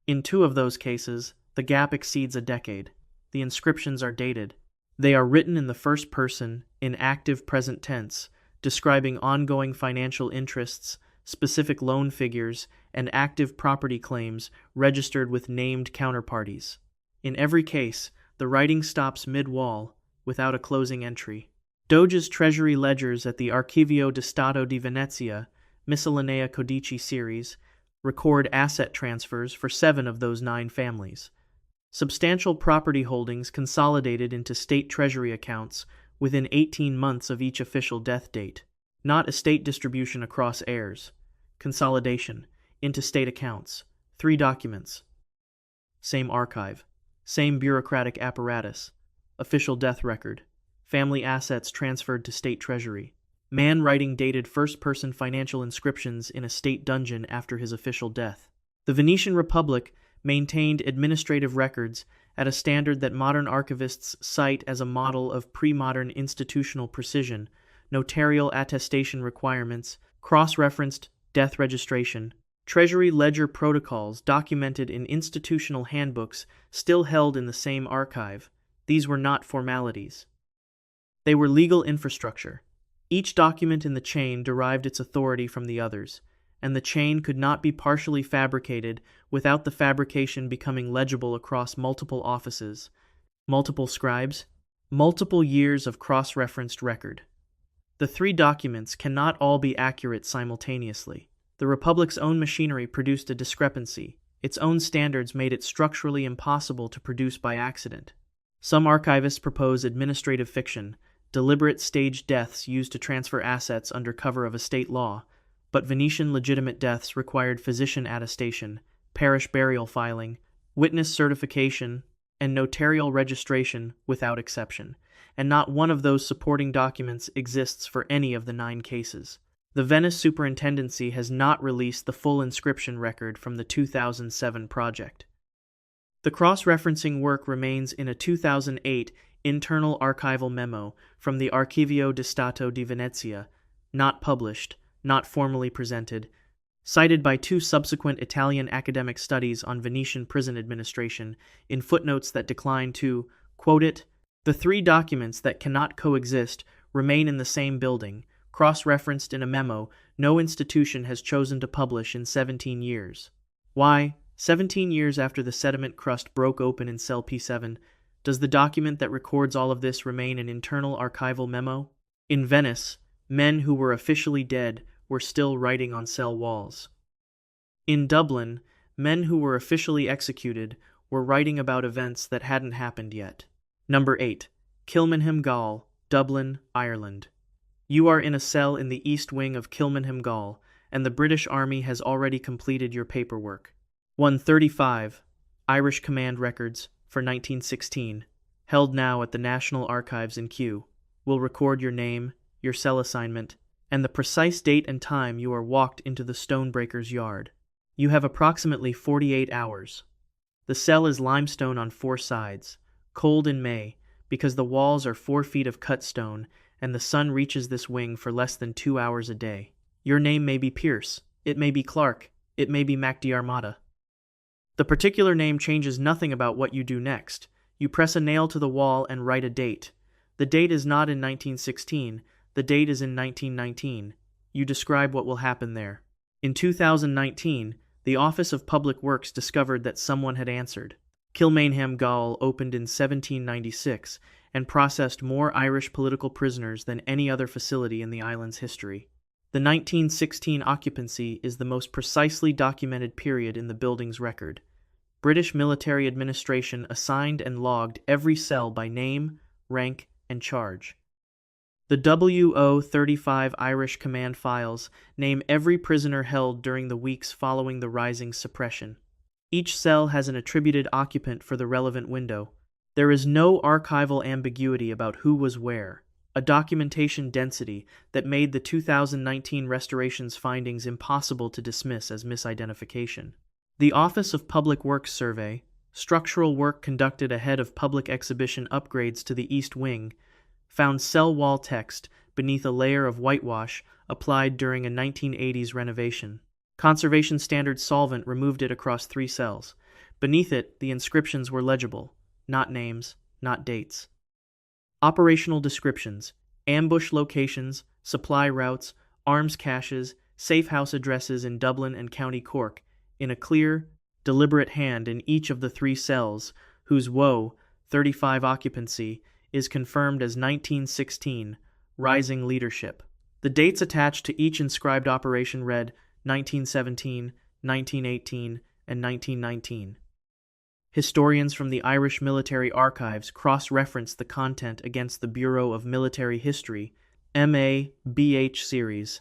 In 2 of those cases, the gap exceeds a decade. The inscriptions are dated. They are written in the first person, in active present tense, describing ongoing financial interests, specific loan figures, and active property claims registered with named counterparties. In every case, the writing stops mid-wall, without a closing entry. Doge's treasury ledgers at the Archivio di Stato di Venezia, Miscellanea Codici series, record asset transfers for 7 of those 9 families. Substantial property holdings consolidated into state treasury accounts within 18 months of each official death date. Not estate distribution across heirs. Consolidation into state accounts. 3 documents. Same archive. Same bureaucratic apparatus. Official death record. Family assets transferred to state treasury. Man writing dated first-person financial inscriptions in a state dungeon after his official death. The Venetian Republic maintained administrative records at a standard that modern archivists cite as a model of pre-modern institutional precision, notarial attestation requirements, cross-referenced death registration, treasury ledger protocols documented in institutional handbooks still held in the same archive. These were not formalities. They were legal infrastructure. Each document in the chain derived its authority from the others, and the chain could not be partially fabricated without the fabrication becoming legible across multiple offices, multiple scribes, multiple years of cross-referenced record. The 3 documents cannot all be accurate simultaneously. The Republic's own machinery produced a discrepancy. Its own standards made it structurally impossible to produce by accident. Some archivists propose administrative fiction, deliberate staged deaths used to transfer assets under cover of a state law, but Venetian legitimate deaths required physician attestation, parish burial filing, witness certification, and notarial registration without exception, and not one of those supporting documents exists for any of the 9 cases. The Venice Superintendency has not released the full inscription record from the 2007 project. The cross-referencing work remains in a 2008 internal archival memo from the Archivio di Stato di Venezia, not published, not formally presented, cited by 2 subsequent Italian academic studies on Venetian prison administration in footnotes that decline to, quote it, "The 3 documents that cannot coexist remain in the same building, cross-referenced in a memo no institution has chosen to publish in 17 years. Why, 17 years after the sediment crust broke open in cell P7, does the document that records all of this remain an internal archival memo? In Venice, men who were officially dead were still writing on cell walls. In Dublin, men who were officially executed were writing about events that hadn't happened yet. Number 8. Kilmainham Gaol, Dublin, Ireland. You are in a cell in the east wing of Kilmainham Gaol, and the British Army has already completed your paperwork. 135. Irish Command Records for 1916, held now at the National Archives in Kew, will record your name, your cell assignment, and the precise date and time you are walked into the stonebreaker's yard. You have approximately 48 hours. The cell is limestone on 4 sides, cold in May, because the walls are 4 feet of cut stone, and the sun reaches this wing for less than 2 hours a day. Your name may be Pierce, it may be Clark, it may be MacDiarmada. The particular name changes nothing about what you do next. You press a nail to the wall and write a date. The date is not in 1916, the date is in 1919. You describe what will happen there. In 2019, the Office of Public Works discovered that someone had answered. Kilmainham Gaol opened in 1796 and processed more Irish political prisoners than any other facility in the island's history. The 1916 occupancy is the most precisely documented period in the building's record. British military administration assigned and logged every cell by name, rank, and charge. The WO-35 Irish command files name every prisoner held during the weeks following the Rising suppression. Each cell has an attributed occupant for the relevant window. There is no archival ambiguity about who was where, a documentation density that made the 2019 restoration's findings impossible to dismiss as misidentification. The Office of Public Works survey, structural work conducted ahead of public exhibition upgrades to the East Wing, found cell wall text beneath a layer of whitewash applied during a 1980s renovation. Conservation Standard solvent removed it across 3 cells. Beneath it, the inscriptions were legible, not names, not dates. Operational descriptions, ambush locations, supply routes, arms caches, safe house addresses in Dublin and County Cork, in a clear, deliberate hand in each of the 3 cells, whose WO-35 occupancy is confirmed as 1916, Rising Leadership. The dates attached to each inscribed operation read 1917, 1918, and 1919. Historians from the Irish Military Archives cross-reference the content against the Bureau of Military History, MA-BH series,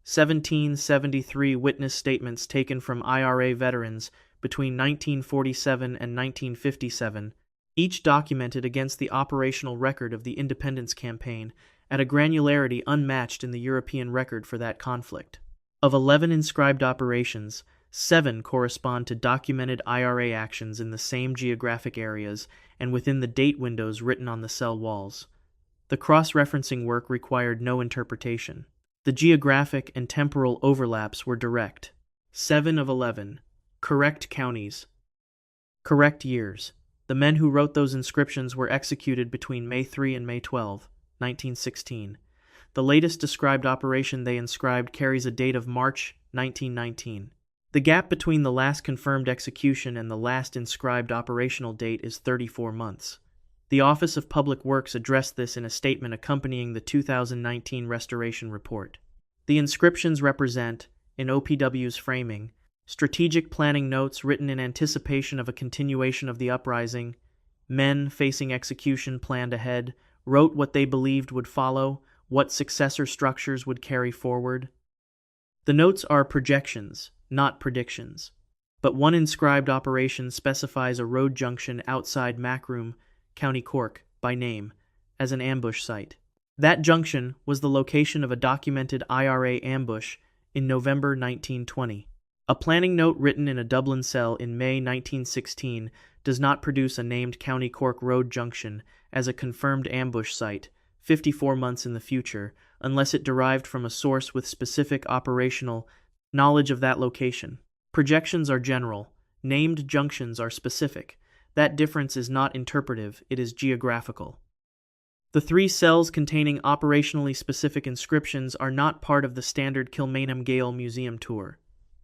1773 witness statements taken from IRA veterans between 1947 and 1957, each documented against the operational record of the Independence Campaign at a granularity unmatched in the European record for that conflict. Of 11 inscribed operations, 7 correspond to documented IRA actions in the same geographic areas and within the date windows written on the cell walls. The cross-referencing work required no interpretation. The geographic and temporal overlaps were direct. 7 of 11. Correct counties. Correct years. The men who wrote those inscriptions were executed between May 3 and May 12, 1916. The latest described operation they inscribed carries a date of March 1919. The gap between the last confirmed execution and the last inscribed operational date is 34 months. The Office of Public Works addressed this in a statement accompanying the 2019 restoration report. The inscriptions represent, in OPW's framing, strategic planning notes written in anticipation of a continuation of the uprising. Men facing execution planned ahead, wrote what they believed would follow, what successor structures would carry forward. The notes are projections, not predictions. But one inscribed operation specifies a road junction outside Macroom, County Cork, by name, as an ambush site. That junction was the location of a documented IRA ambush in November 1920. A planning note written in a Dublin cell in May 1916 does not produce a named County Cork road junction as a confirmed ambush site 54 months in the future, unless it derived from a source with specific operational knowledge of that location. Projections are general, named junctions are specific. That difference is not interpretive, it is geographical. The 3 cells containing operationally specific inscriptions are not part of the standard Kilmainham Gaol Museum tour.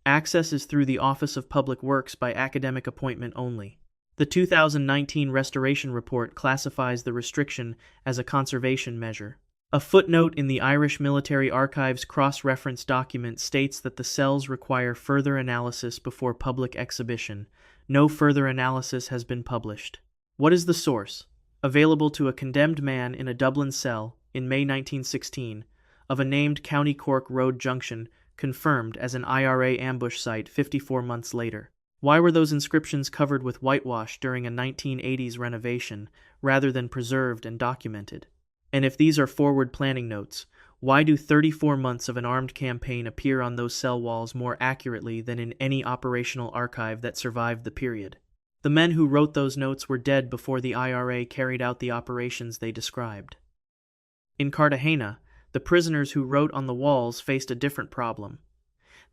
Access is through the Office of Public Works by academic appointment only. The 2019 restoration report classifies the restriction as a conservation measure. A footnote in the Irish Military Archives cross-reference document states that the cells require further analysis before public exhibition. No further analysis has been published. What is the source? Available to a condemned man in a Dublin cell in May 1916 of a named County Cork Road junction, confirmed as an IRA ambush site 54 months later. Why were those inscriptions covered with whitewash during a 1980s renovation rather than preserved and documented? And if these are forward planning notes, why do 34 months of an armed campaign appear on those cell walls more accurately than in any operational archive that survived the period? The men who wrote those notes were dead before the IRA carried out the operations they described. In Cartagena, the prisoners who wrote on the walls faced a different problem.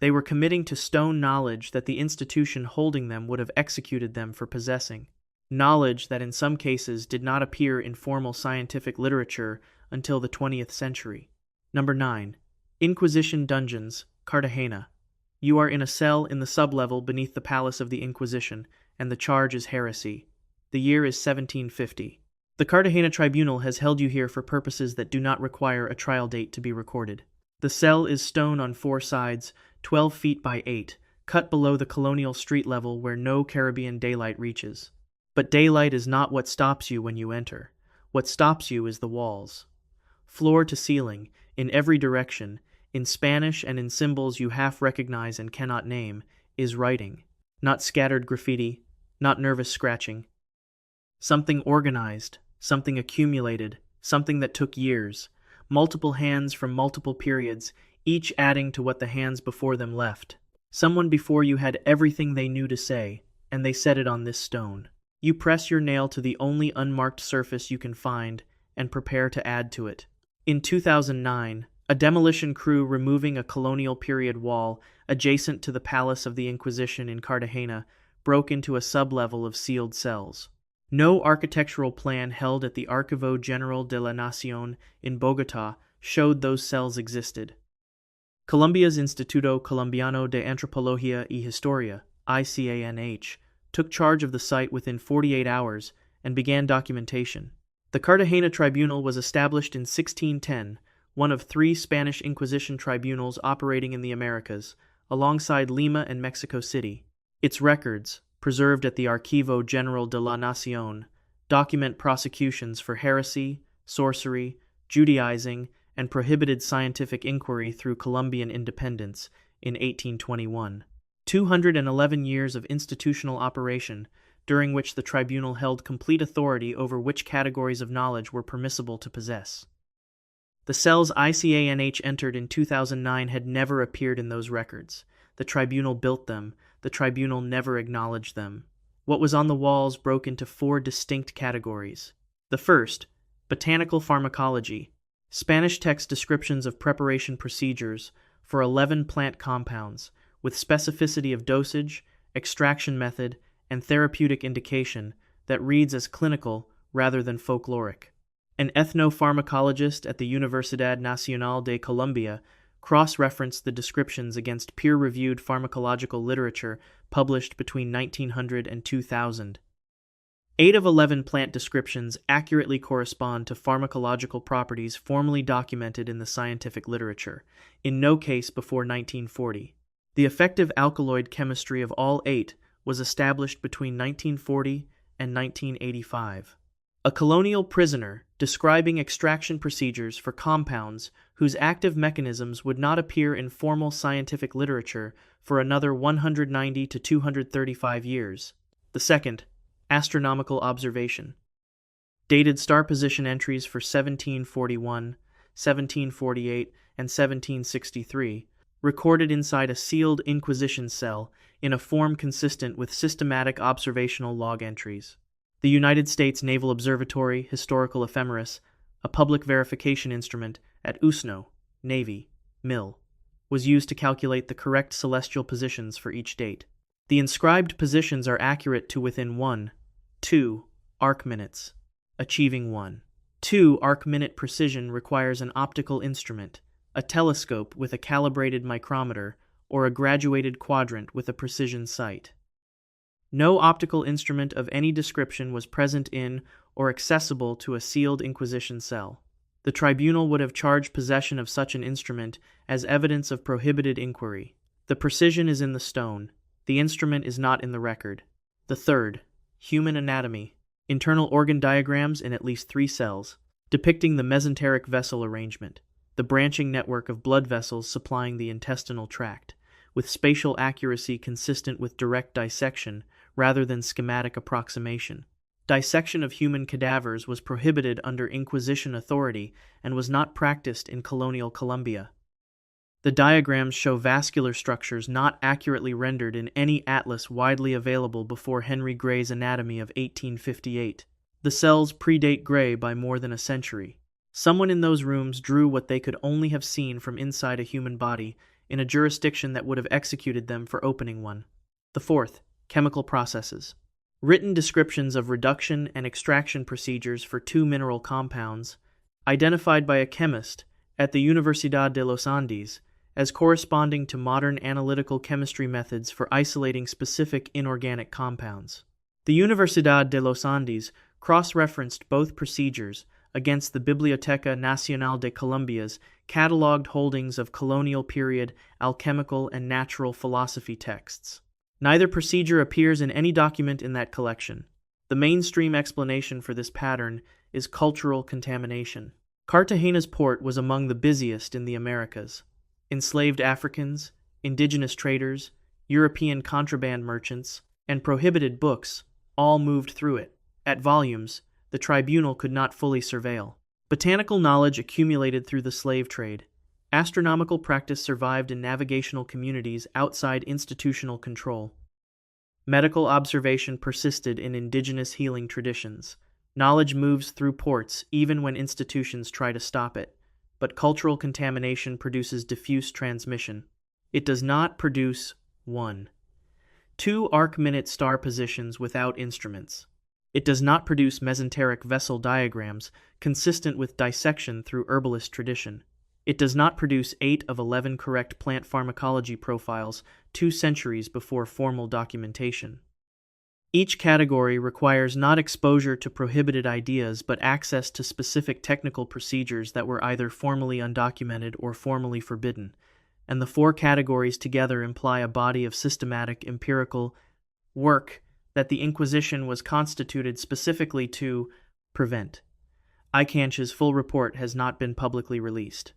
They were committing to stone knowledge that the institution holding them would have executed them for possessing. Knowledge that in some cases did not appear in formal scientific literature until the 20th century. Number 9. Inquisition Dungeons, Cartagena. You are in a cell in the sublevel beneath the Palace of the Inquisition, and the charge is heresy. The year is 1750. The Cartagena Tribunal has held you here for purposes that do not require a trial date to be recorded. The cell is stone on 4 sides, 12 feet by 8, cut below the colonial street level where no Caribbean daylight reaches. But daylight is not what stops you when you enter. What stops you is the walls. Floor to ceiling, in every direction, in Spanish and in symbols you half recognize and cannot name, is writing. Not scattered graffiti, not nervous scratching. Something organized, something accumulated, something that took years. Multiple hands from multiple periods, each adding to what the hands before them left. Someone before you had everything they knew to say, and they said it on this stone. You press your nail to the only unmarked surface you can find and prepare to add to it. In 2009, a demolition crew removing a colonial period wall adjacent to the Palace of the Inquisition in Cartagena broke into a sublevel of sealed cells. No architectural plan held at the Archivo General de la Nación in Bogotá showed those cells existed. Colombia's Instituto Colombiano de Antropología y Historia, ICANH, took charge of the site within 48 hours and began documentation. The Cartagena Tribunal was established in 1610, one of 3 Spanish Inquisition tribunals operating in the Americas, alongside Lima and Mexico City. Its records, preserved at the Archivo General de la Nación, document prosecutions for heresy, sorcery, Judaizing, and prohibited scientific inquiry through Colombian independence in 1821. 211 years of institutional operation, during which the tribunal held complete authority over which categories of knowledge were permissible to possess. The cells ICANH entered in 2009 had never appeared in those records. The tribunal built them. The tribunal never acknowledged them. What was on the walls broke into 4 distinct categories. The first, botanical pharmacology, Spanish text descriptions of preparation procedures for 11 plant compounds, with specificity of dosage, extraction method, and therapeutic indication that reads as clinical rather than folkloric. An ethnopharmacologist at the Universidad Nacional de Colombia cross-referenced the descriptions against peer-reviewed pharmacological literature published between 1900 and 2000. 8 of 11 plant descriptions accurately correspond to pharmacological properties formally documented in the scientific literature, in no case before 1940. The effective alkaloid chemistry of all 8 was established between 1940 and 1985. A colonial prisoner describing extraction procedures for compounds whose active mechanisms would not appear in formal scientific literature for another 190 to 235 years. The second, astronomical observation. Dated star position entries for 1741, 1748, and 1763, recorded inside a sealed Inquisition cell in a form consistent with systematic observational log entries. The United States Naval Observatory Historical Ephemeris, a public verification instrument at USNO, Navy, Mill, was used to calculate the correct celestial positions for each date. The inscribed positions are accurate to within 2 arc minutes, achieving 2 arc minute precision requires an optical instrument, a telescope with a calibrated micrometer, or a graduated quadrant with a precision sight. No optical instrument of any description was present in or accessible to a sealed Inquisition cell. The tribunal would have charged possession of such an instrument as evidence of prohibited inquiry. The precision is in the stone. The instrument is not in the record. The third, human anatomy. Internal organ diagrams in at least 3 cells, depicting the mesenteric vessel arrangement, the branching network of blood vessels supplying the intestinal tract, with spatial accuracy consistent with direct dissection rather than schematic approximation. Dissection of human cadavers was prohibited under Inquisition authority and was not practiced in colonial Colombia. The diagrams show vascular structures not accurately rendered in any atlas widely available before Henry Gray's Anatomy of 1858. The cells predate Gray by more than a century. Someone in those rooms drew what they could only have seen from inside a human body in a jurisdiction that would have executed them for opening one. The fourth, chemical processes. Written descriptions of reduction and extraction procedures for 2 mineral compounds, identified by a chemist at the Universidad de los Andes as corresponding to modern analytical chemistry methods for isolating specific inorganic compounds. The Universidad de los Andes cross-referenced both procedures against the Biblioteca Nacional de Colombia's catalogued holdings of colonial period alchemical and natural philosophy texts. Neither procedure appears in any document in that collection. The mainstream explanation for this pattern is cultural contamination. Cartagena's port was among the busiest in the Americas. Enslaved Africans, indigenous traders, European contraband merchants, and prohibited books all moved through it. At volumes, the tribunal could not fully surveil. Botanical knowledge accumulated through the slave trade. Astronomical practice survived in navigational communities outside institutional control. Medical observation persisted in indigenous healing traditions. Knowledge moves through ports even when institutions try to stop it, but cultural contamination produces diffuse transmission. It does not produce 1. 2 arc-minute star positions without instruments. It does not produce mesenteric vessel diagrams consistent with dissection through herbalist tradition. It does not produce 8 of 11 correct plant pharmacology profiles 2 centuries before formal documentation. Each category requires not exposure to prohibited ideas but access to specific technical procedures that were either formally undocumented or formally forbidden, and the 4 categories together imply a body of systematic empirical work that the Inquisition was constituted specifically to prevent. Icanch's full report has not been publicly released.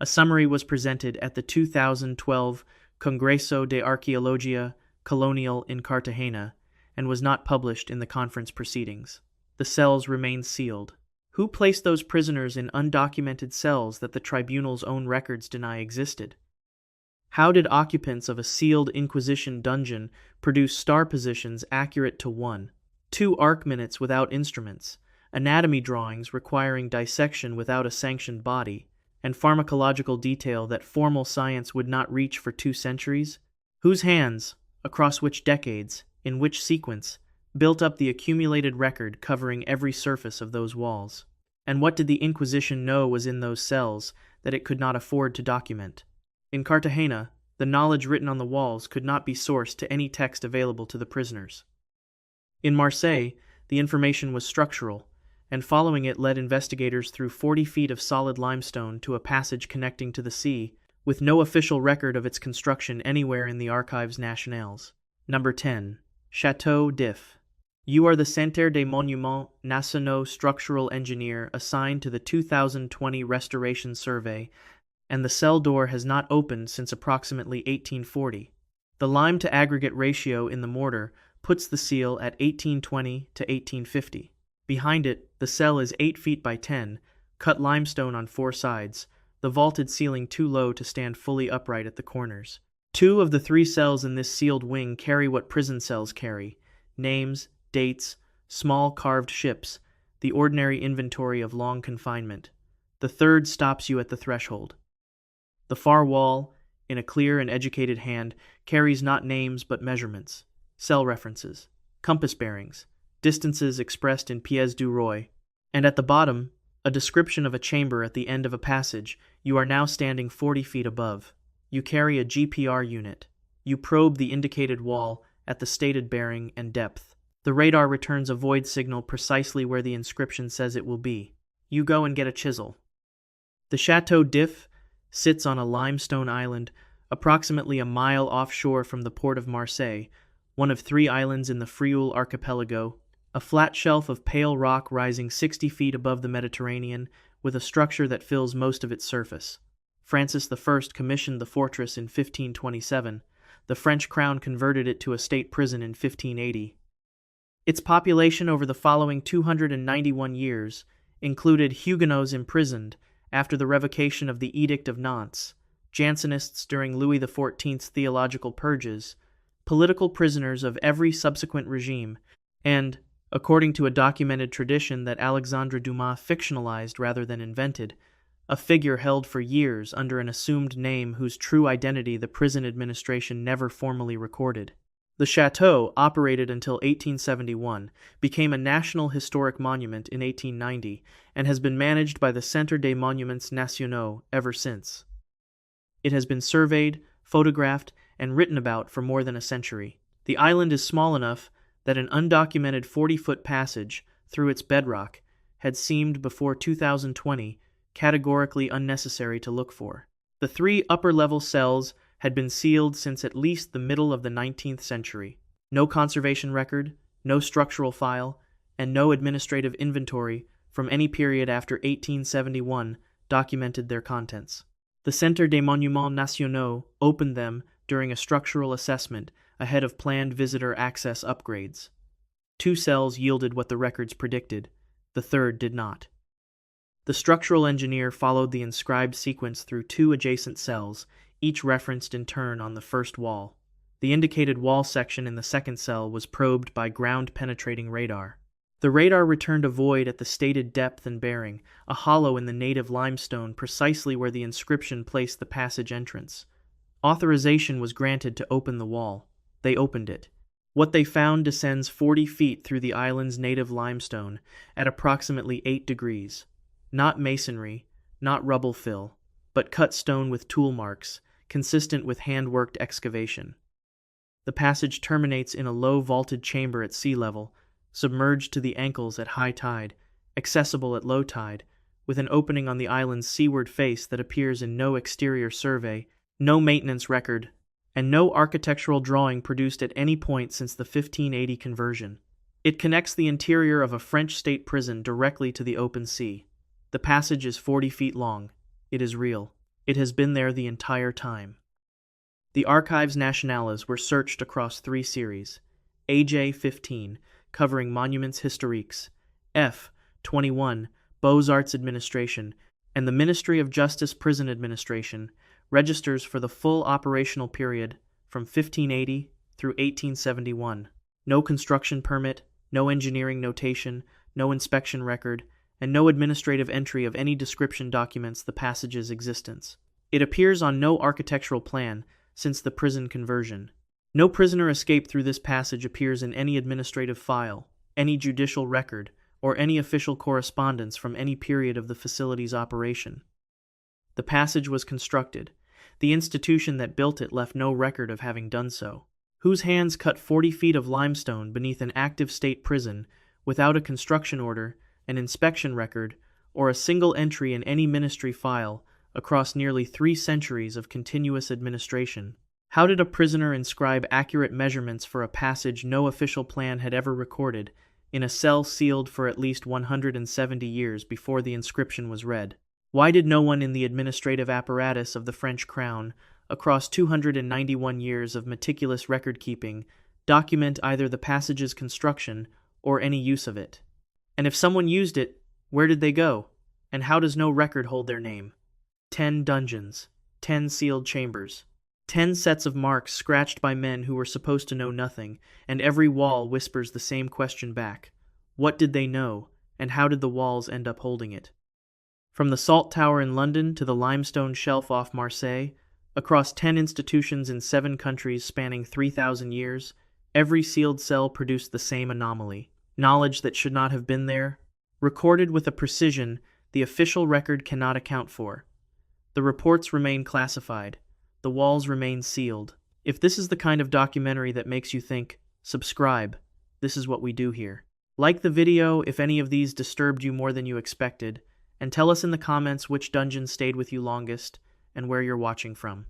A summary was presented at the 2012 Congreso de Arqueología Colonial in Cartagena and was not published in the conference proceedings. The cells remain sealed. Who placed those prisoners in undocumented cells that the tribunal's own records deny existed? How did occupants of a sealed Inquisition dungeon produce star positions accurate to 1, 2 arc minutes without instruments, anatomy drawings requiring dissection without a sanctioned body, and pharmacological detail that formal science would not reach for 2 centuries? Whose hands, across which decades, in which sequence, built up the accumulated record covering every surface of those walls? And what did the Inquisition know was in those cells that it could not afford to document? In Cartagena, the knowledge written on the walls could not be sourced to any text available to the prisoners. In Marseille, the information was structural, and following it led investigators through 40 feet of solid limestone to a passage connecting to the sea, with no official record of its construction anywhere in the Archives Nationales. Number 10. Chateau d'If. You are the Centre des Monuments Nationaux structural engineer assigned to the 2020 Restoration Survey, and the cell door has not opened since approximately 1840. The lime-to-aggregate ratio in the mortar puts the seal at 1820 to 1850. Behind it, the cell is 8 feet by 10, cut limestone on 4 sides, the vaulted ceiling too low to stand fully upright at the corners. 2 of the 3 cells in this sealed wing carry what prison cells carry: names, dates, small carved ships, the ordinary inventory of long confinement. The third stops you at the threshold. The far wall, in a clear and educated hand, carries not names but measurements, cell references, compass bearings, distances expressed in pieds du roi, and at the bottom, a description of a chamber at the end of a passage. You are now standing 40 feet above. You carry a GPR unit. You probe the indicated wall at the stated bearing and depth. The radar returns a void signal precisely where the inscription says it will be. You go and get a chisel. The Chateau d'If sits on a limestone island approximately a mile offshore from the port of Marseille, one of 3 islands in the Frioul archipelago, a flat shelf of pale rock rising 60 feet above the Mediterranean with a structure that fills most of its surface. Francis I commissioned the fortress in 1527. The French crown converted it to a state prison in 1580. Its population over the following 291 years included Huguenots imprisoned after the revocation of the Edict of Nantes, Jansenists during Louis XIV's theological purges, political prisoners of every subsequent regime, and, according to a documented tradition that Alexandre Dumas fictionalized rather than invented, a figure held for years under an assumed name whose true identity the prison administration never formally recorded. The chateau, operated until 1871, became a National Historic Monument in 1890 and has been managed by the Centre des Monuments Nationaux ever since. It has been surveyed, photographed, and written about for more than a century. The island is small enough that an undocumented 40-foot passage through its bedrock had seemed before 2020 categorically unnecessary to look for. The 3 upper-level cells had been sealed since at least the middle of the 19th century. No conservation record, no structural file, and no administrative inventory from any period after 1871 documented their contents. The Centre des Monuments Nationaux opened them during a structural assessment ahead of planned visitor access upgrades. 2 cells yielded what the records predicted, the 3rd did not. The structural engineer followed the inscribed sequence through 2 adjacent cells, each referenced in turn on the first wall. The indicated wall section in the 2nd cell was probed by ground-penetrating radar. The radar returned a void at the stated depth and bearing, a hollow in the native limestone precisely where the inscription placed the passage entrance. Authorization was granted to open the wall. They opened it. What they found descends 40 feet through the island's native limestone at approximately 8 degrees. Not masonry, not rubble fill, but cut stone with tool marks, consistent with hand-worked excavation. The passage terminates in a low vaulted chamber at sea level, submerged to the ankles at high tide, accessible at low tide, with an opening on the island's seaward face that appears in no exterior survey, no maintenance record, and no architectural drawing produced at any point since the 1580 conversion. It connects the interior of a French state prison directly to the open sea. The passage is 40 feet long. It is real. It has been there the entire time. The Archives Nationales were searched across 3 series: AJ 15, covering Monuments Historiques, F 21, Beaux-Arts Administration, and the Ministry of Justice Prison Administration, registers for the full operational period from 1580 through 1871. No construction permit, no engineering notation, no inspection record, and no administrative entry of any description documents the passage's existence. It appears on no architectural plan since the prison conversion. No prisoner escape through this passage appears in any administrative file, any judicial record, or any official correspondence from any period of the facility's operation. The passage was constructed. The institution that built it left no record of having done so. Whose hands cut 40 feet of limestone beneath an active state prison without a construction order, an inspection record, or a single entry in any ministry file across nearly 3 centuries of continuous administration? How did a prisoner inscribe accurate measurements for a passage no official plan had ever recorded, in a cell sealed for at least 170 years before the inscription was read? Why did no one in the administrative apparatus of the French crown, across 291 years of meticulous record-keeping, document either the passage's construction or any use of it? And if someone used it, where did they go? And how does no record hold their name? 10 dungeons, 10 sealed chambers, 10 sets of marks scratched by men who were supposed to know nothing, and every wall whispers the same question back. What did they know, and how did the walls end up holding it? From the Salt Tower in London to the limestone shelf off Marseille, across 10 institutions in 7 countries spanning 3,000 years, every sealed cell produced the same anomaly. Knowledge that should not have been there, recorded with a precision the official record cannot account for. The reports remain classified. The walls remain sealed. If this is the kind of documentary that makes you think, subscribe, this is what we do here. Like the video if any of these disturbed you more than you expected, and tell us in the comments which dungeon stayed with you longest and where you're watching from.